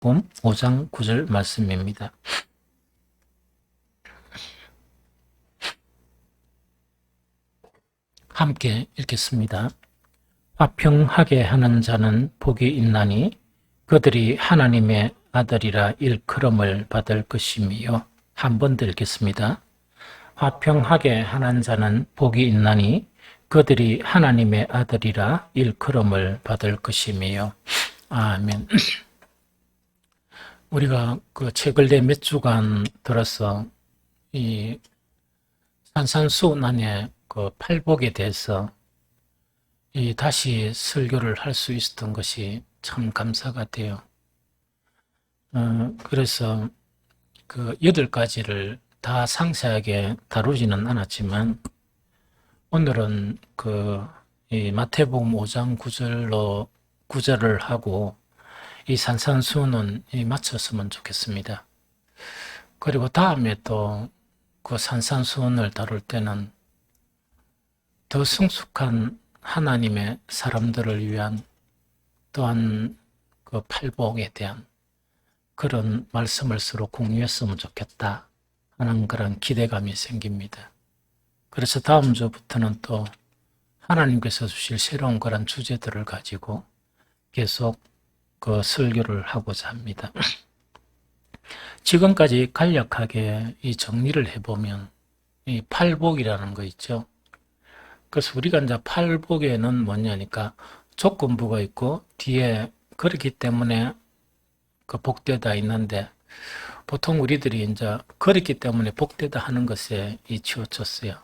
마태복음 5장 9절 말씀입니다. 함께 읽겠습니다. 화평하게 하는 자는 복이 있나니 그들이 하나님의 아들이라 일컬음을 받을 것이며. 한 번 더 읽겠습니다. 화평하게 하는 자는 복이 있나니 그들이 하나님의 아들이라 일컬음을 받을 것이며. 아멘. 우리가 최근에 몇 주간 들어서 이 산산수훈안의 팔복에 대해서 다시 설교를 할 수 있었던 것이 참 감사가 돼요. 그래서 8가지를 다 상세하게 다루지는 않았지만 오늘은 이 마태복음 5장 9절을 하고 이 산산수훈은 마쳤으면 좋겠습니다. 그리고 다음에 또 산산수훈을 다룰 때는 더 성숙한 하나님의 사람들을 위한 또한 팔복에 대한 그런 말씀을 서로 공유했으면 좋겠다 하는 그런 기대감이 생깁니다. 그래서 다음 주부터는 또 하나님께서 주실 새로운 그런 주제들을 가지고 계속 설교를 하고자 합니다. 지금까지 간략하게 이 정리를 해보면 이 팔복이라는 거 있죠. 그래서 우리가 이제 팔복에는 뭐냐니까 조건부가 있고 뒤에 그렇기 때문에 복되다 있는데 보통 우리들이 이제 그렇기 때문에 복되다 하는 것에 치우쳤어요.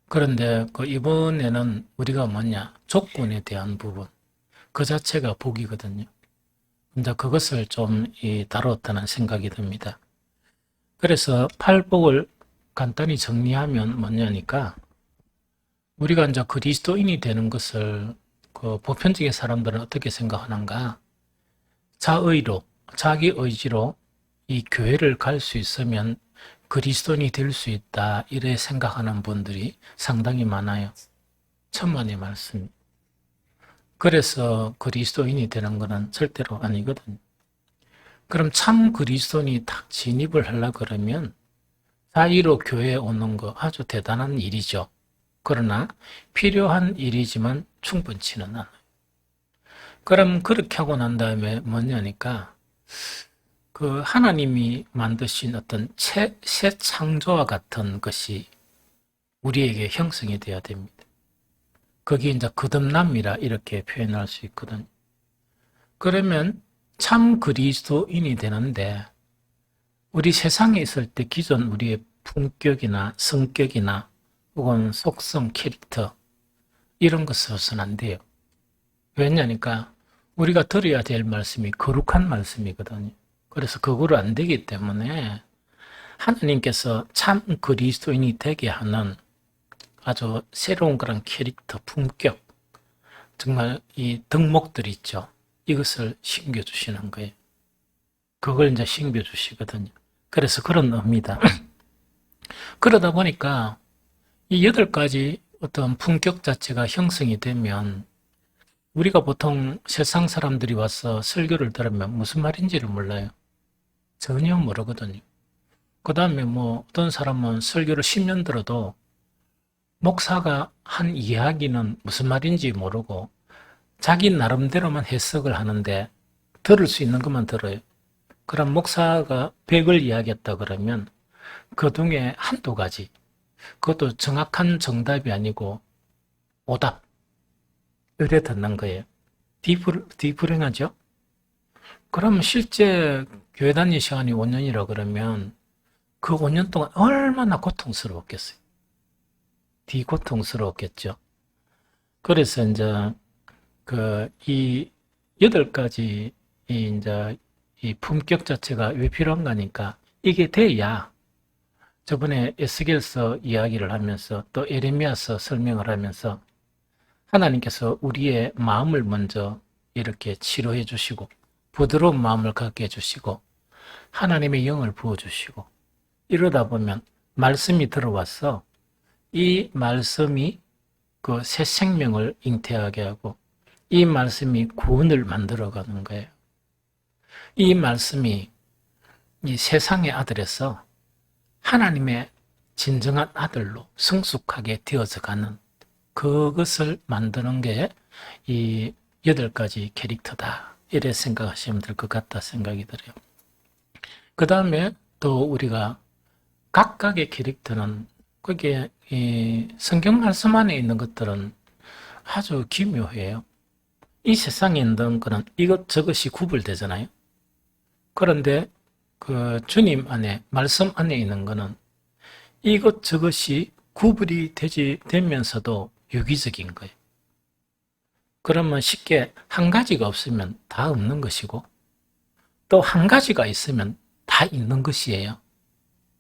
그런데 이번에는 우리가 뭐냐 조건에 대한 부분 그 자체가 복이거든요. 이제 그것을 좀 다뤘다는 생각이 듭니다. 그래서 팔복을 간단히 정리하면 뭐냐니까 우리가 이제 그리스도인이 되는 것을 보편적인 사람들은 어떻게 생각하는가? 자의로, 자기 의지로 이 교회를 갈 수 있으면 그리스도인이 될 수 있다 이래 생각하는 분들이 상당히 많아요. 천만의 말씀. 그래서 그리스도인이 되는 것은 절대로 아니거든요. 그럼 참 그리스도인이 딱 진입을 하려고 그러면 자의로 교회에 오는 거 아주 대단한 일이죠. 그러나 필요한 일이지만 충분치는 않아요. 그럼 그렇게 하고 난 다음에 뭐냐니까 하나님이 만드신 어떤 새 창조와 같은 것이 우리에게 형성이 되어야 됩니다. 거기 이제 거듭남이라 이렇게 표현할 수 있거든요. 그러면 참 그리스도인이 되는데 우리 세상에 있을 때 기존 우리의 품격이나 성격이나 혹은 속성, 캐릭터 이런 거 써서는 안 돼요. 왜냐니까 우리가 들어야 될 말씀이 거룩한 말씀이거든요. 그래서 그거로 안 되기 때문에 하나님께서 참 그리스도인이 되게 하는 아주 새로운 그런 캐릭터, 품격, 정말 이 덕목들 있죠. 이것을 심겨주시는 거예요. 그걸 이제 심겨주시거든요. 그래서 그런 의미다. 그러다 보니까 이 8가지 어떤 품격 자체가 형성이 되면 우리가 보통 세상 사람들이 와서 설교를 들으면 무슨 말인지를 몰라요. 전혀 모르거든요. 그 다음에 어떤 사람은 설교를 10년 들어도 목사가 한 이야기는 무슨 말인지 모르고 자기 나름대로만 해석을 하는데 들을 수 있는 것만 들어요. 그럼 목사가 100을 이야기했다 그러면 그 중에 한두 가지, 그것도 정확한 정답이 아니고 오답, 이래 듣는 거예요. 뒤불행하죠? 그러면 실제 교회 다닐 시간이 5년이라 그러면 그 5년 동안 얼마나 고통스러웠겠어요. 고통스러웠겠죠. 그래서 이제 이 8가지 이제 이 품격 자체가 왜 필요한가니까 이게 돼야 저번에 에스겔서 이야기를 하면서 또 에레미야서 설명을 하면서 하나님께서 우리의 마음을 먼저 이렇게 치료해 주시고 부드러운 마음을 갖게 해주시고 하나님의 영을 부어주시고 이러다 보면 말씀이 들어와서 이 말씀이 새 생명을 잉태하게 하고 이 말씀이 구원을 만들어가는 거예요. 이 말씀이 이 세상의 아들에서 하나님의 진정한 아들로 성숙하게 되어져 가는 그것을 만드는 게 이 8가지 캐릭터다. 이래 생각하시면 될 것 같다 생각이 들어요. 그 다음에 또 우리가 각각의 캐릭터는 그게 이 성경 말씀 안에 있는 것들은 아주 기묘해요. 이 세상에 있는 거는 이것저것이 구별되잖아요. 그런데 그 주님 안에 말씀 안에 있는 거는 이것저것이 구분이 되면서도 유기적인 거예요. 그러면 쉽게 한 가지가 없으면 다 없는 것이고 또 한 가지가 있으면 다 있는 것이에요.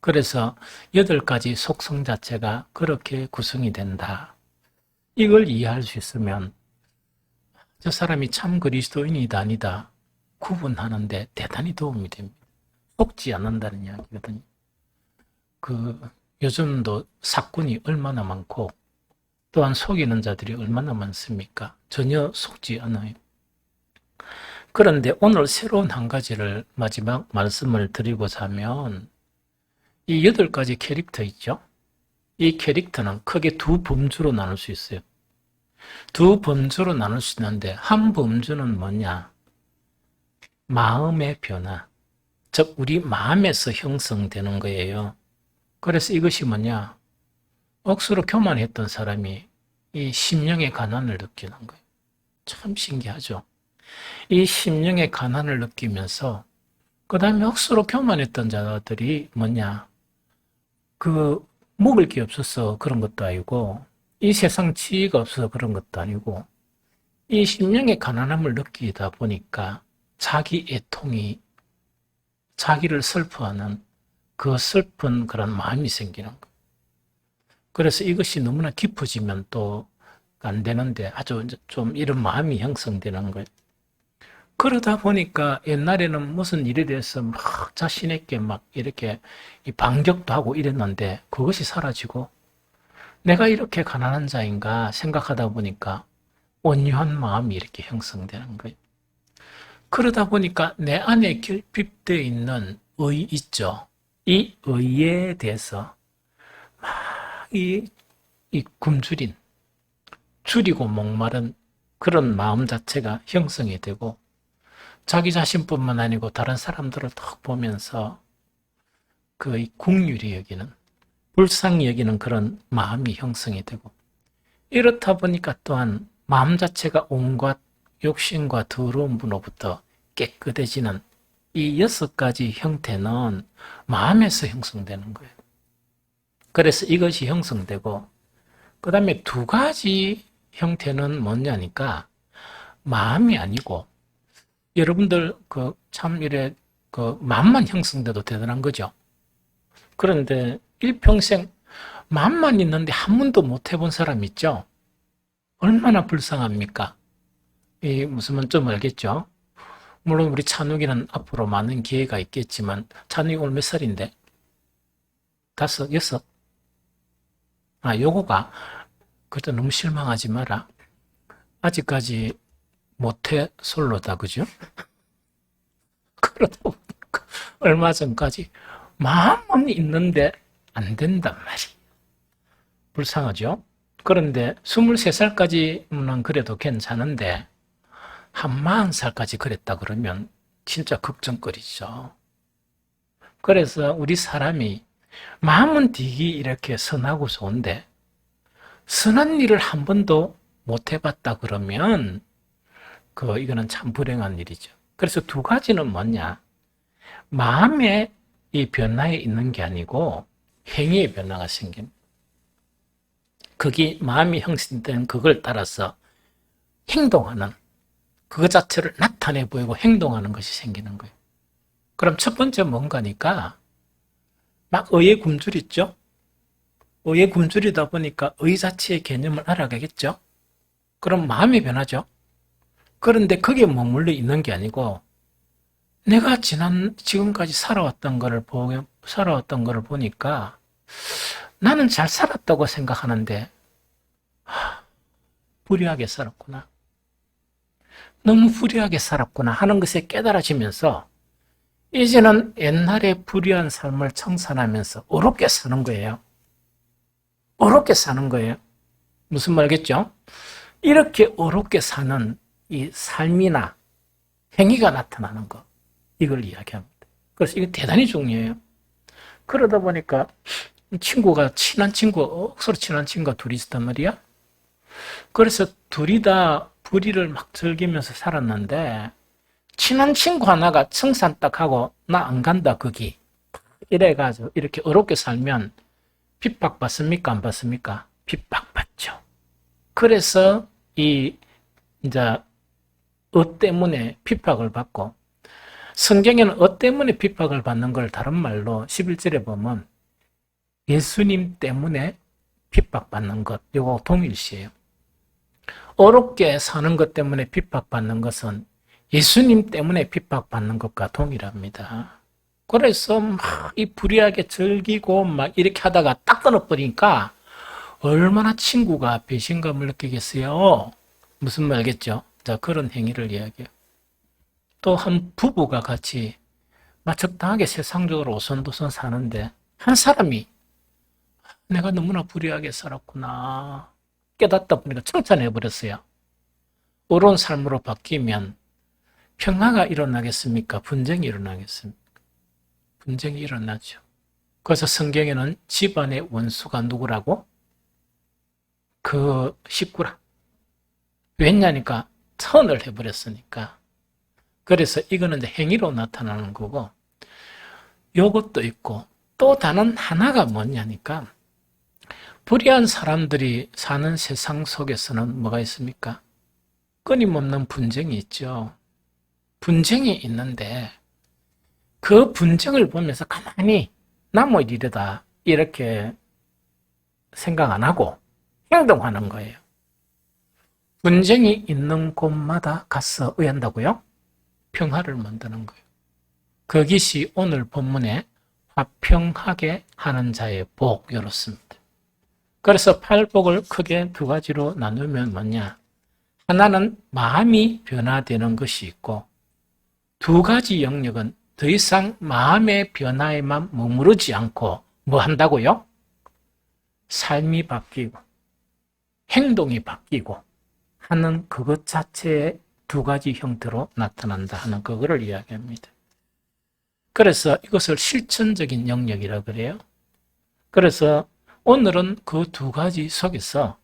그래서 8가지 속성 자체가 그렇게 구성이 된다. 이걸 이해할 수 있으면 저 사람이 참 그리스도인이다 아니다 구분하는데 대단히 도움이 됩니다. 속지 않는다는 이야기거든요. 요즘도 사건이 얼마나 많고 또한 속이는 자들이 얼마나 많습니까? 전혀 속지 않아요. 그런데 오늘 새로운 한 가지를 마지막 말씀을 드리고자 하면 이 8가지 캐릭터 있죠? 이 캐릭터는 크게 두 범주로 나눌 수 있어요. 두 범주로 나눌 수 있는데 한 범주는 뭐냐? 마음의 변화, 즉 우리 마음에서 형성되는 거예요. 그래서 이것이 뭐냐? 억수로 교만했던 사람이 이 심령의 가난을 느끼는 거예요. 참 신기하죠? 이 심령의 가난을 느끼면서 그 다음에 억수로 교만했던 자들이 뭐냐? 먹을 게 없어서 그런 것도 아니고 이 세상 지위가 없어서 그런 것도 아니고 이 심령의 가난함을 느끼다 보니까 자기 애통이 자기를 슬퍼하는 그 슬픈 그런 마음이 생기는 거예요. 그래서 이것이 너무나 깊어지면 또 안 되는데 아주 좀 이런 마음이 형성되는 거예요. 그러다 보니까 옛날에는 무슨 일에 대해서 막 자신있게 막 이렇게 반격도 하고 이랬는데 그것이 사라지고 내가 이렇게 가난한 자인가 생각하다 보니까 온유한 마음이 이렇게 형성되는 거예요. 그러다 보니까 내 안에 결핍되어 있는 의 있죠. 이 의에 대해서 막 이 굶주린, 줄이고 목마른 그런 마음 자체가 형성이 되고 자기 자신뿐만 아니고 다른 사람들을 딱 보면서 그 긍휼히 여기는, 불쌍히 여기는 그런 마음이 형성이 되고 이렇다 보니까 또한 마음 자체가 온갖 욕심과 더러운 분로부터 깨끗해지는 이 6가지 형태는 마음에서 형성되는 거예요. 그래서 이것이 형성되고 그 다음에 2가지 형태는 뭐냐니까 마음이 아니고 여러분들 참 이래 마음만 형성돼도 대단한 거죠. 그런데 일평생 마음만 있는데 한 번도 못 해본 사람 있죠? 얼마나 불쌍합니까? 이 무슨 말인지 좀 알겠죠? 물론 우리 찬욱이는 앞으로 많은 기회가 있겠지만 찬욱이 오늘 몇 살인데? 5, 6? 요거가 그때 너무 실망하지 마라. 아직까지 모태 솔로다, 그죠? 그러다 보니까 얼마 전까지 마음은 있는데 안 된단 말이에요. 불쌍하죠? 그런데 23살까지는 그래도 괜찮은데 한 40살까지 그랬다 그러면 진짜 걱정거리죠. 그래서 우리 사람이 마음은 되게 이렇게 선하고 좋은데 선한 일을 한 번도 못 해봤다 그러면 이거는 참 불행한 일이죠. 그래서 2가지는 뭐냐? 마음의 이 변화에 있는 게 아니고 행위의 변화가 생깁니다. 거기 마음이 형성된 그걸 따라서 행동하는 그것 자체를 나타내 보이고 행동하는 것이 생기는 거예요. 그럼 첫 번째 뭔가니까 막 의의 굶주리 있죠? 의의 굶주리다 보니까 의 자체의 개념을 알아가겠죠? 그럼 마음이 변하죠? 그런데 거기에 머물러 있는 게 아니고 내가 지금까지 살아왔던 거를 보니까 나는 잘 살았다고 생각하는데 불의하게 살았구나. 너무 불의하게 살았구나 하는 것에 깨달아지면서 이제는 옛날에 불의한 삶을 청산하면서 어렵게 사는 거예요. 어렵게 사는 거예요. 무슨 말겠죠? 이렇게 어렵게 사는 이 삶이나 행위가 나타나는 것, 이걸 이야기합니다. 그래서 이게 대단히 중요해요. 그러다 보니까 친한 친구, 서로 친한 친구가 둘이 있었단 말이야. 그래서 둘이 다 불의를 막 즐기면서 살았는데, 친한 친구 하나가 청산 딱 하고, 나 안 간다, 거기. 이래가지고, 이렇게 어렵게 살면 핍박받습니까? 안 받습니까? 핍박받죠. 그래서 이제 때문에 핍박을 받고, 성경에는 때문에 핍박을 받는 걸 다른 말로 11절에 보면 예수님 때문에 핍박받는 것, 이거 동일시예요. 어렵게 사는 것 때문에 핍박받는 것은 예수님 때문에 핍박받는 것과 동일합니다. 그래서 막 이 불의하게 즐기고 막 이렇게 하다가 딱 끊어버리니까 얼마나 친구가 배신감을 느끼겠어요. 무슨 말겠죠? 자, 그런 행위를 이야기해요. 또 한 부부가 같이 막 적당하게 세상적으로 오손도손 사는데 한 사람이 내가 너무나 불의하게 살았구나 깨닫다 보니까 청산해버렸어요. 어려운 삶으로 바뀌면 평화가 일어나겠습니까? 분쟁이 일어나겠습니까? 분쟁이 일어나죠. 그래서 성경에는 집안의 원수가 누구라고? 그 식구라. 왜냐니까 선을 해버렸으니까. 그래서 이거는 이제 행위로 나타나는 거고, 요것도 있고, 또 다른 하나가 뭐냐니까, 불의한 사람들이 사는 세상 속에서는 뭐가 있습니까? 끊임없는 분쟁이 있죠. 분쟁이 있는데, 그 분쟁을 보면서 가만히 남의 일이다, 이렇게 생각 안 하고 행동하는 거예요. 분쟁이 있는 곳마다 가서 의한다고요? 평화를 만드는 거예요. 그것이 오늘 본문에 화평하게 하는 자의 복, 이렇습니다. 그래서 팔복을 크게 두 가지로 나누면 뭐냐? 하나는 마음이 변화되는 것이 있고, 두 가지 영역은 더 이상 마음의 변화에만 머무르지 않고 뭐 한다고요? 삶이 바뀌고 행동이 바뀌고 하는 그것 자체의 두 가지 형태로 나타난다 하는 그거를 이야기합니다. 그래서 이것을 실천적인 영역이라고 그래요. 그래서 오늘은 그 두 가지 속에서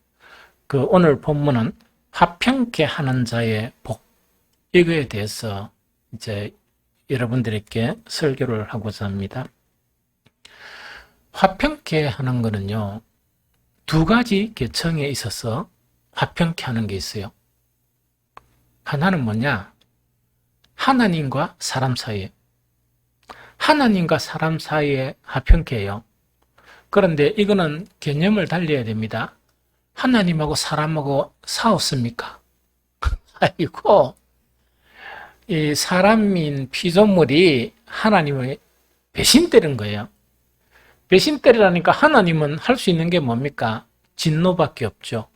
그 오늘 본문은 화평케 하는 자의 복, 이거에 대해서 이제 여러분들에게 설교를 하고자 합니다. 화평케 하는 거는요, 두 가지 계층에 있어서 화평케 하는 게 있어요. 하나는 뭐냐? 하나님과 사람 사이에. 하나님과 사람 사이에 화평케 해요. 그런데 이거는 개념을 달리해야 됩니다. 하나님하고 사람하고 싸웠습니까? 아이고, 이 사람인 피조물이 하나님을 배신 때린 거예요. 배신 때리라니까 하나님은 할 수 있는 게 뭡니까? 진노밖에 없죠.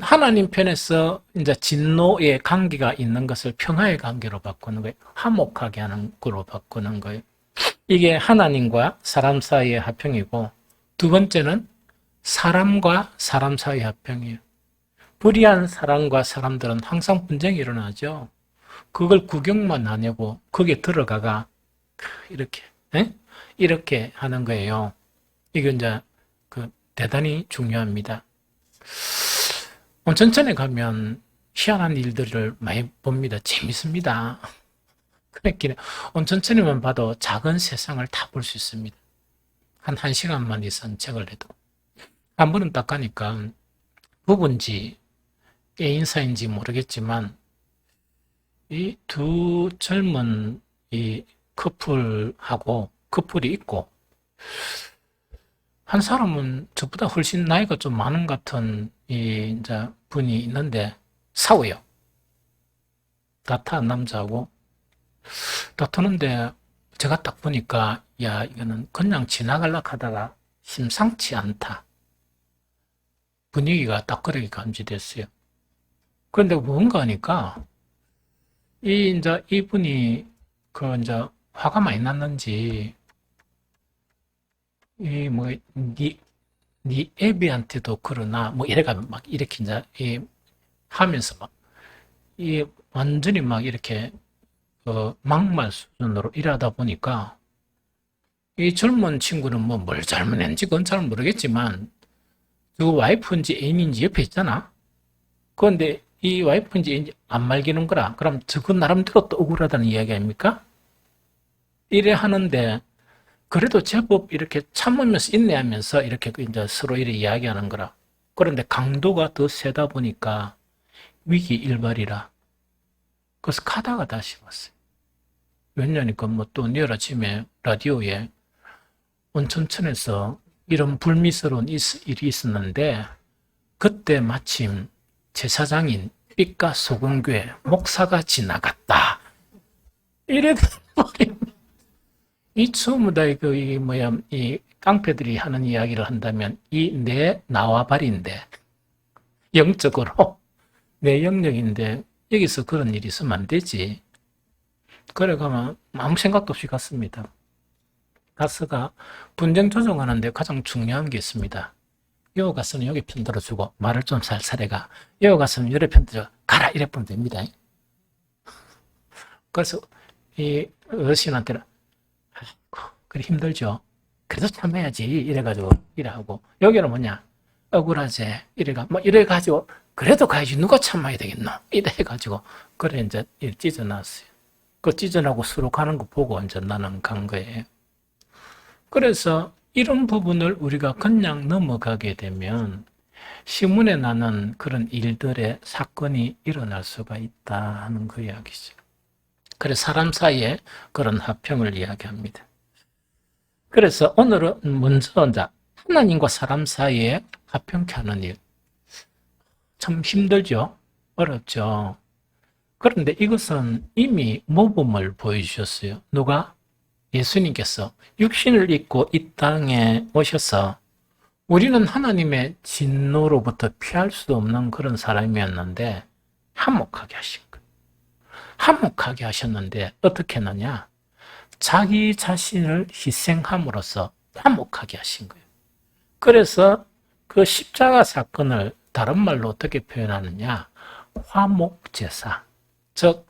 하나님 편에서 이제 진노의 관계가 있는 것을 평화의 관계로 바꾸는 거예요. 화목하게 하는 거로 바꾸는 거예요. 이게 하나님과 사람 사이의 화평이고, 두 번째는 사람과 사람 사이의 화평이에요. 불의한 사람과 사람들은 항상 분쟁이 일어나죠. 그걸 구경만 안 하고 거기에 들어가가 이렇게 이렇게 하는 거예요. 이게 이제 대단히 중요합니다. 온천천에 가면 희한한 일들을 많이 봅니다. 재밌습니다. 그렇긴 온천천에만 봐도 작은 세상을 다 볼 수 있습니다. 한 1시간만 이 산책을 해도. 한 번은 딱 가니까 부부인지 애인사인지 모르겠지만 이 두 젊은 이 커플이 있고, 한 사람은 저보다 훨씬 나이가 좀 많은 것 같은 이제 분이 있는데 싸워요. 남자하고 다투는데 제가 딱 보니까 야, 이거는 그냥 지나가려고 하다가 심상치 않다. 분위기가 딱 그렇게 감지됐어요. 그런데 뭔가 하니까 이제 이분이 이제 화가 많이 났는지 네 애비한테도 그러나 이래가 막 이렇게 이제 하면서 막 완전히 막 이렇게 막말 수준으로 일하다 보니까 이 젊은 친구는 뭘 잘못했는지 그건 잘 모르겠지만 그 와이프인지 애인인지 옆에 있잖아. 그런데 이 와이프인지 애인지 안 말기는 거라. 그럼 그 나름대로 또 억울하다는 이야기 아닙니까? 이래 하는데 그래도 제법 이렇게 참으면서 인내하면서 이렇게 이제 서로 이렇게 이야기하는 거라. 그런데 강도가 더 세다 보니까 위기 일발이라. 그래서 가다가 다시 왔어요. 왜냐니까 또 내일 아침에 라디오에 온천천에서 이런 불미스러운 일이 있었는데 그때 마침 제사장인 삐까 소금교회 목사가 지나갔다. 이래 이 전부 다 이 깡패들이 하는 이야기를 한다면 이 내 나와바리인데 영적으로 내 영역인데 여기서 그런 일이 있으면 안 되지. 그래 가면 아무 생각도 없이 갔습니다. 가서가 분쟁 조정하는데 가장 중요한 게 있습니다. 여기 가서는 여기 편 들어주고 말을 좀 살살 해가. 여기 가서는 여기 편 들어 가라 이래 보면 됩니다. 그래서 이 어르신한테는 아이고 그래 힘들죠. 그래도 참아야지 이래가지고 이래하고 여기는 뭐냐 억울하지 이래가 이래가지고 그래도 가야지 누가 참아야 되겠노 이래가지고 그래 이제 찢어놨어요. 그 찢어나고 서로 가는 거 보고 이제 나는 간 거예요. 그래서 이런 부분을 우리가 그냥 넘어가게 되면 신문에 나는 그런 일들의 사건이 일어날 수가 있다 하는 그 이야기죠. 그래서 사람 사이에 그런 화평을 이야기합니다. 그래서 오늘은 먼저 이제 하나님과 사람 사이에 화평케 하는 일. 참 힘들죠? 어렵죠? 그런데 이것은 이미 모범을 보여주셨어요. 누가? 예수님께서 육신을 입고 이 땅에 오셔서 우리는 하나님의 진노로부터 피할 수 없는 그런 사람이었는데 한몫하게 하신 거예요. 한몫하게 하셨는데 어떻게 했느냐? 자기 자신을 희생함으로써 한몫하게 하신 거예요. 그래서 그 십자가 사건을 다른 말로 어떻게 표현하느냐? 화목제사. 즉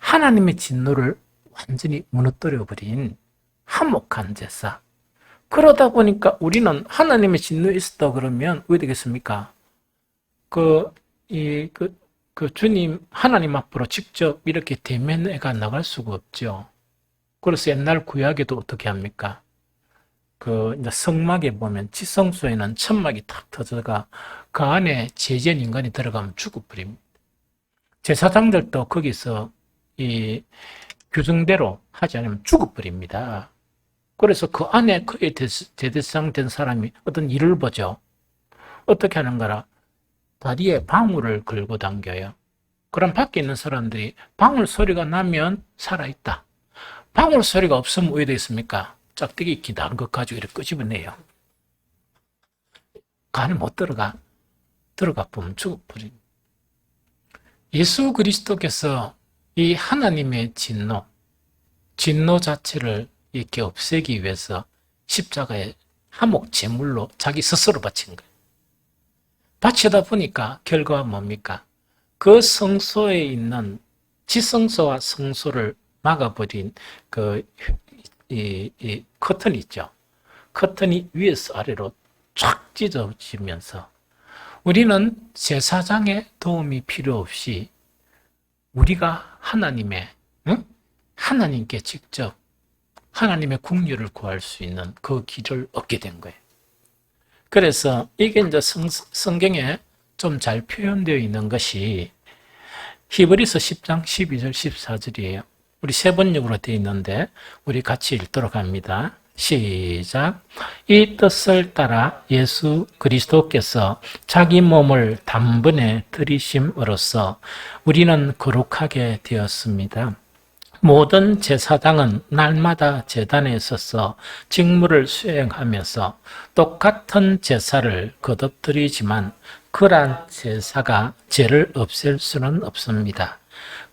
하나님의 진노를 완전히 무너뜨려버린 한몫한 제사. 그러다 보니까 우리는 하나님의 진노에 있었다 그러면 왜 되겠습니까? 주님, 하나님 앞으로 직접 이렇게 대면해가 나갈 수가 없죠. 그래서 옛날 구약에도 어떻게 합니까? 이제 성막에 보면 지성소에는 천막이 탁 터져가 그 안에 죄지은 인간이 들어가면 죽어버립니다. 제사장들도 거기서 이 규정대로 하지 않으면 죽어버립니다. 그래서 그 안에 그에 제대상 된 사람이 어떤 일을 보죠. 어떻게 하는가라? 다리에 방울을 걸고 당겨요. 그럼 밖에 있는 사람들이 방울 소리가 나면 살아있다. 방울 소리가 없으면 왜 되겠습니까? 짝대기 기다는 것 가지고 이렇게 끄집어내요. 그 안에 못 들어가 보면 죽어버립니다. 예수 그리스도께서 이 하나님의 진노 자체를 이렇게 없애기 위해서 십자가에 화목 제물로 자기 스스로 바친 거예요. 바치다 보니까 결과가 뭡니까? 그 성소에 있는 지성소와 성소를 막아버린 이 커튼이 있죠. 커튼이 위에서 아래로 쫙 찢어지면서 우리는 제사장의 도움이 필요 없이 우리가 하나님께 직접 하나님의 국류를 구할 수 있는 그 길을 얻게 된 거예요. 그래서 이게 이제 성경에 좀 잘 표현되어 있는 것이 히브리서 10장 12절 14절이에요. 우리 세 번역으로 되어 있는데 우리 같이 읽도록 합니다. 시작. 이 뜻을 따라 예수 그리스도께서 자기 몸을 단번에 들이심으로써 우리는 거룩하게 되었습니다. 모든 제사장은 날마다 제단에 서서 직무를 수행하면서 똑같은 제사를 거듭드리지만 그러한 제사가 죄를 없앨 수는 없습니다.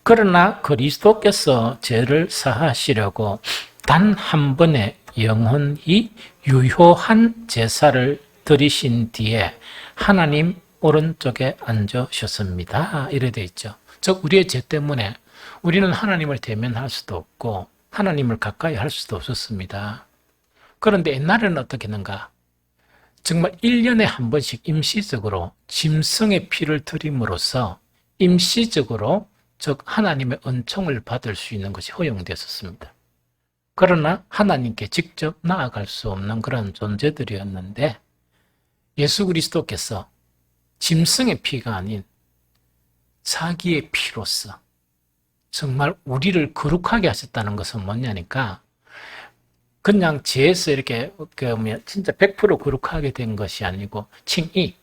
그러나 그리스도께서 죄를 사하시려고 단 한 번의 영원히 유효한 제사를 드리신 뒤에 하나님 오른쪽에 앉으셨습니다. 이래 돼 있죠. 즉 우리의 죄 때문에 우리는 하나님을 대면할 수도 없고 하나님을 가까이 할 수도 없었습니다. 그런데 옛날에는 어떻게 했는가? 정말 1년에 한 번씩 임시적으로 짐승의 피를 드림으로써 임시적으로 즉 하나님의 은총을 받을 수 있는 것이 허용됐었습니다. 그러나 하나님께 직접 나아갈 수 없는 그런 존재들이었는데 예수 그리스도께서 짐승의 피가 아닌 자기의 피로서 정말 우리를 거룩하게 하셨다는 것은 뭐냐니까 그냥 죄에서 이렇게 진짜 100% 거룩하게 된 것이 아니고 칭의,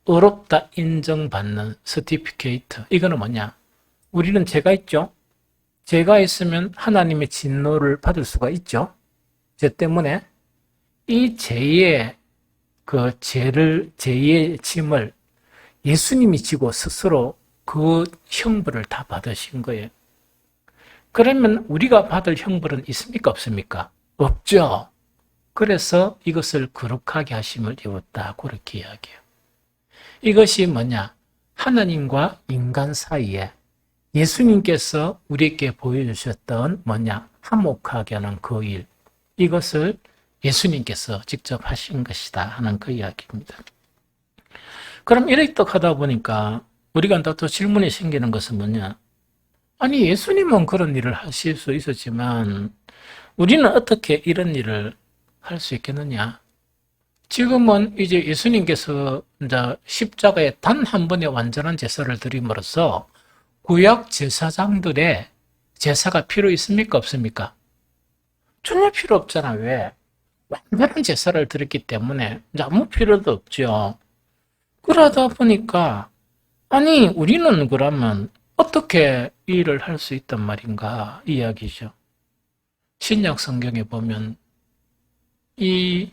의롭다 인정받는 서티피케이트. 이거는 뭐냐? 우리는 죄가 있죠. 죄가 있으면 하나님의 진노를 받을 수가 있죠. 죄 때문에 이 죄의 죄의 짐을 예수님이 지고 스스로 그 형벌을 다 받으신 거예요. 그러면 우리가 받을 형벌은 있습니까? 없습니까? 없죠. 그래서 이것을 거룩하게 하심을 입었다. 그렇게 이야기해요. 이것이 뭐냐? 하나님과 인간 사이에 예수님께서 우리에게 보여주셨던 뭐냐? 화목하게 하는 그 일. 이것을 예수님께서 직접 하신 것이다 하는 그 이야기입니다. 그럼 이렇게 하다 보니까 우리가 또 질문이 생기는 것은 뭐냐? 아니 예수님은 그런 일을 하실 수 있었지만 우리는 어떻게 이런 일을 할 수 있겠느냐? 지금은 이제 예수님께서 이제 십자가에 단 한 번의 완전한 제사를 드림으로써 구약 제사장들의 제사가 필요 있습니까? 없습니까? 전혀 필요 없잖아. 왜? 완전한 제사를 드렸기 때문에 아무 필요도 없죠. 그러다 보니까 아니 우리는 그러면 어떻게 이 일을 할 수 있단 말인가 이야기죠. 신약 성경에 보면 이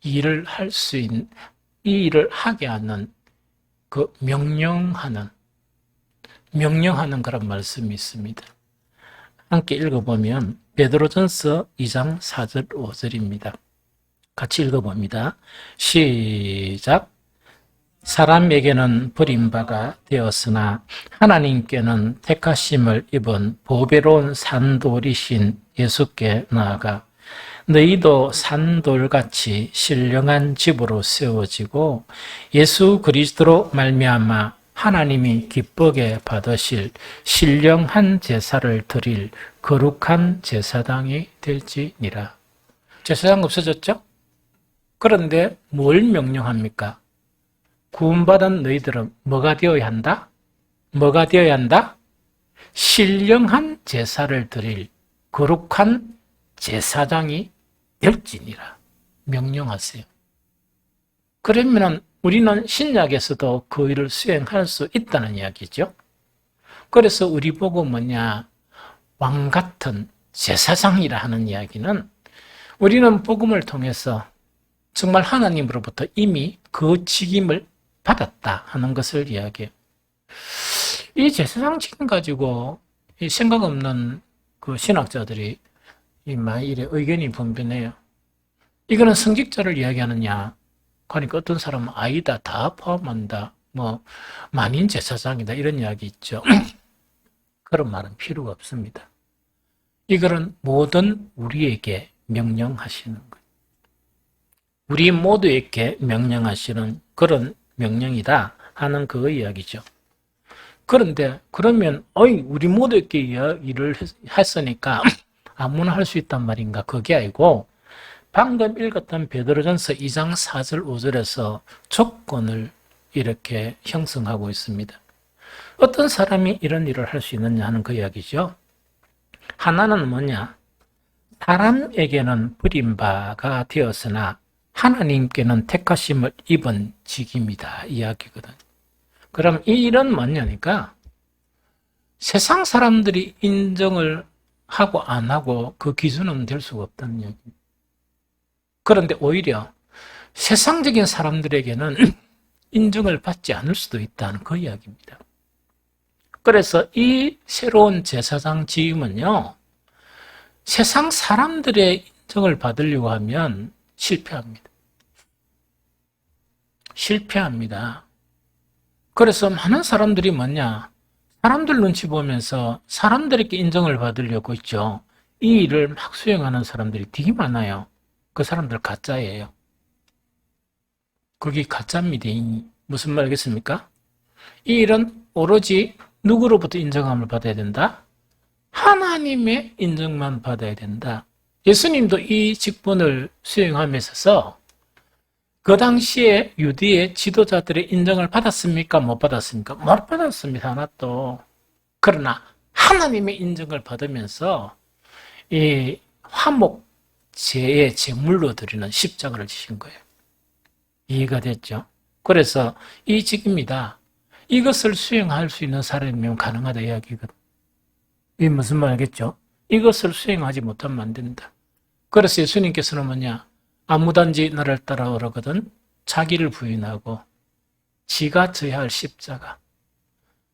일을 이 일을 하게 하는 그 명령하는 그런 말씀이 있습니다. 함께 읽어보면 베드로전서 2장 4절 5절입니다. 같이 읽어봅니다. 시작. 사람에게는 버림바가 되었으나 하나님께는 택하심을 입은 보배로운 산돌이신 예수께 나아가 너희도 산돌같이 신령한 집으로 세워지고 예수 그리스도로 말미암아 하나님이 기쁘게 받으실 신령한 제사를 드릴 거룩한 제사장이 될지니라. 제사장 없어졌죠? 그런데 뭘 명령합니까? 구원받은 너희들은 뭐가 되어야 한다? 뭐가 되어야 한다? 신령한 제사를 드릴 거룩한 제사장이 될지니라. 명령하세요. 그러면 우리는 신약에서도 그 일을 수행할 수 있다는 이야기죠. 그래서 우리 보고 뭐냐? 왕 같은 제사장이라 하는 이야기는 우리는 복음을 통해서 정말 하나님으로부터 이미 그 직임을 받았다 하는 것을 이야기해요. 이 제사장 직임 가지고 이 생각 없는 그 신학자들이 많이 이래 의견이 분분해요. 이거는 성직자를 이야기하느냐? 그러니까 어떤 사람은 아니다, 다 포함한다, 만인 제사장이다 이런 이야기 있죠. 그런 말은 필요가 없습니다. 이거는 모든 우리에게 명령하시는 거예요. 우리 모두에게 명령하시는 그런 명령이다 하는 그 이야기죠. 그런데 그러면 우리 모두에게 일을 했으니까 아무나 할 수 있단 말인가? 그게 아니고 방금 읽었던 베드로전서 2장 4절 5절에서 조건을 이렇게 형성하고 있습니다. 어떤 사람이 이런 일을 할 수 있느냐 하는 그 이야기죠. 하나는 뭐냐? 사람에게는 버림바가 되었으나 하나님께는 택하심을 입은 직임이다 이야기거든. 그럼 이 일은 뭐냐니까 세상 사람들이 인정을 하고 안 하고 그 기준은 될 수가 없다는 이야기입니다. 그런데 오히려 세상적인 사람들에게는 인정을 받지 않을 수도 있다는 그 이야기입니다. 그래서 이 새로운 제사장 지음은요, 세상 사람들의 인정을 받으려고 하면 실패합니다. 실패합니다. 그래서 많은 사람들이 뭐냐, 사람들 눈치 보면서 사람들에게 인정을 받으려고 있죠. 이 일을 막 수행하는 사람들이 되게 많아요. 그 사람들 가짜예요. 그게 가짜입니다. 무슨 말이겠습니까? 이 일은 오로지 누구로부터 인정함을 받아야 된다? 하나님의 인정만 받아야 된다. 예수님도 이 직분을 수행함에 있어서 그 당시에 유대의 지도자들의 인정을 받았습니까? 못 받았습니까? 못 받았습니다. 하나도. 그러나 하나님의 인정을 받으면서 이 화목제의 제물로 드리는 십자가를 지신 거예요. 이해가 됐죠? 그래서 이 직입니다. 이것을 수행할 수 있는 사람이면 가능하다 이야기거든. 이게 무슨 말이겠죠? 이것을 수행하지 못하면 안 된다. 그래서 예수님께서는 뭐냐? 아무단지 나를 따라오라거든 자기를 부인하고 지가 져야 할 십자가,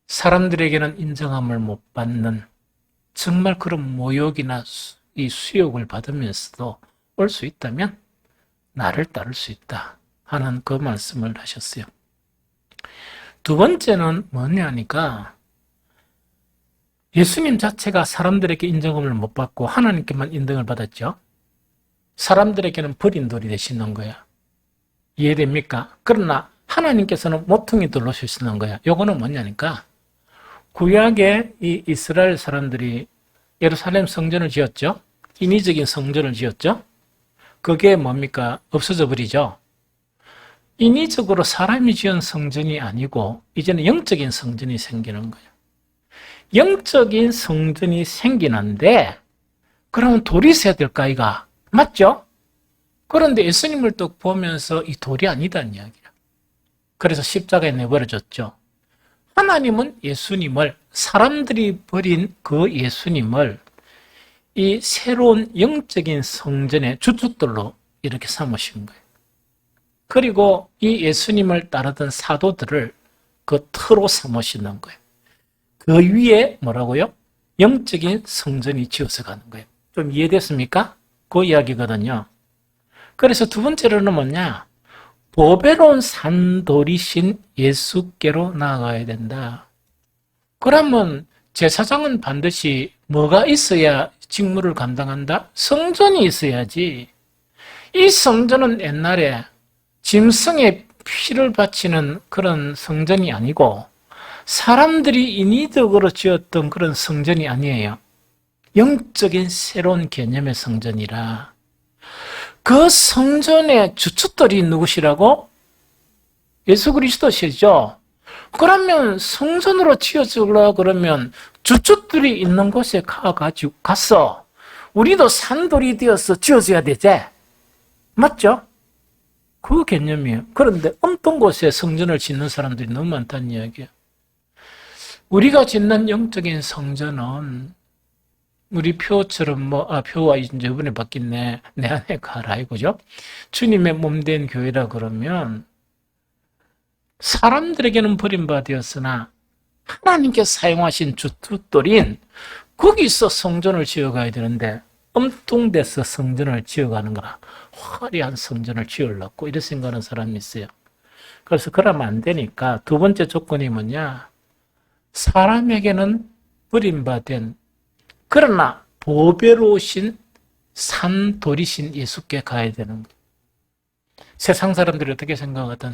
사람들에게는 인정함을 못 받는 정말 그런 모욕이나 이 수욕을 받으면서도 올 수 있다면 나를 따를 수 있다 하는 그 말씀을 하셨어요. 두 번째는 뭐냐니까 예수님 자체가 사람들에게 인정함을 못 받고 하나님께만 인정을 받았죠. 사람들에게는 버린 돌이 되시는 거야. 이해됩니까? 그러나 하나님께서는 모퉁이 돌로 쓰시는 거야. 요거는 뭐냐니까 구약의 이 이스라엘 사람들이 예루살렘 성전을 지었죠. 인위적인 성전을 지었죠. 그게 뭡니까? 없어져 버리죠. 인위적으로 사람이 지은 성전이 아니고 이제는 영적인 성전이 생기는 거예요. 영적인 성전이 생기는데 그러면 돌이 있어야 될까 이가? 맞죠? 그런데 예수님을 또 보면서 이 돌이 아니다는 이야기야. 그래서 십자가에 내버려졌죠. 하나님은 예수님을, 사람들이 버린 그 예수님을 이 새로운 영적인 성전의 주춧돌로 이렇게 삼으신 거예요. 그리고 이 예수님을 따르던 사도들을 그 터로 삼으시는 거예요. 그 위에 뭐라고요? 영적인 성전이 지어서 가는 거예요. 좀 이해됐습니까? 그 이야기거든요. 그래서 두 번째로는 뭐냐? 보배로운 산돌이신 예수께로 나아가야 된다. 그러면 제사장은 반드시 뭐가 있어야 직무를 감당한다? 성전이 있어야지. 이 성전은 옛날에 짐승의 피를 바치는 그런 성전이 아니고 사람들이 인위적으로 지었던 그런 성전이 아니에요. 영적인 새로운 개념의 성전이라. 그 성전의 주춧돌이 누구시라고? 예수 그리스도시죠. 그러면 성전으로 지어주려고 그러면 주춧돌이 있는 곳에 가서 우리도 산돌이 되어서 지어져야 되지. 맞죠? 그 개념이에요. 그런데 어떤 곳에 성전을 짓는 사람들이 너무 많다는 이야기예요. 우리가 짓는 영적인 성전은 우리 표처럼 표가 이제 이번에 바뀌네. 내 안에 가라 이거죠. 주님의 몸된 교회라 그러면 사람들에게는 버림받았으나 하나님께 사용하신 주춧돌인 거기서 성전을 지어가야 되는데 엉뚱돼서 성전을 지어가는 거라. 화려한 성전을 지으려고 이렇게 생각하는 사람이 있어요. 그래서 그러면 안 되니까 두 번째 조건이 뭐냐? 사람에게는 버림받은 그러나 보배로우신 산돌이신 예수께 가야 되는 거예요. 세상 사람들이 어떻게 생각하든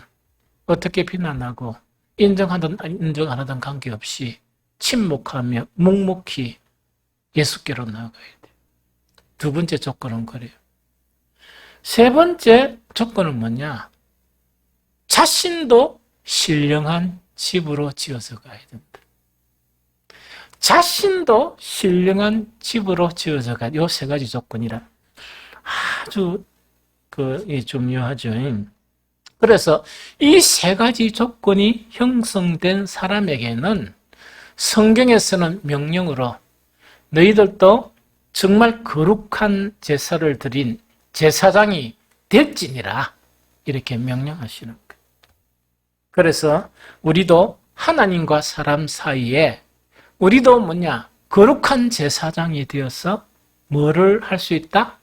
어떻게 비난하고 인정하든 인정 안 하든 관계없이 침묵하며 묵묵히 예수께로 나아가야 돼요. 두 번째 조건은 그래요. 세 번째 조건은 뭐냐? 자신도 신령한 집으로 지어서 가야 된다. 자신도 신령한 집으로 지어서 가야 돼. 이 세 가지 조건이라 아주 중요하죠. 그래서 이 세 가지 조건이 형성된 사람에게는 성경에서는 명령으로 너희들도 정말 거룩한 제사를 드린 제사장이 될지니라 이렇게 명령하시는 거예요. 그래서 우리도 하나님과 사람 사이에 우리도 뭐냐? 거룩한 제사장이 되어서 뭐를 할 수 있다?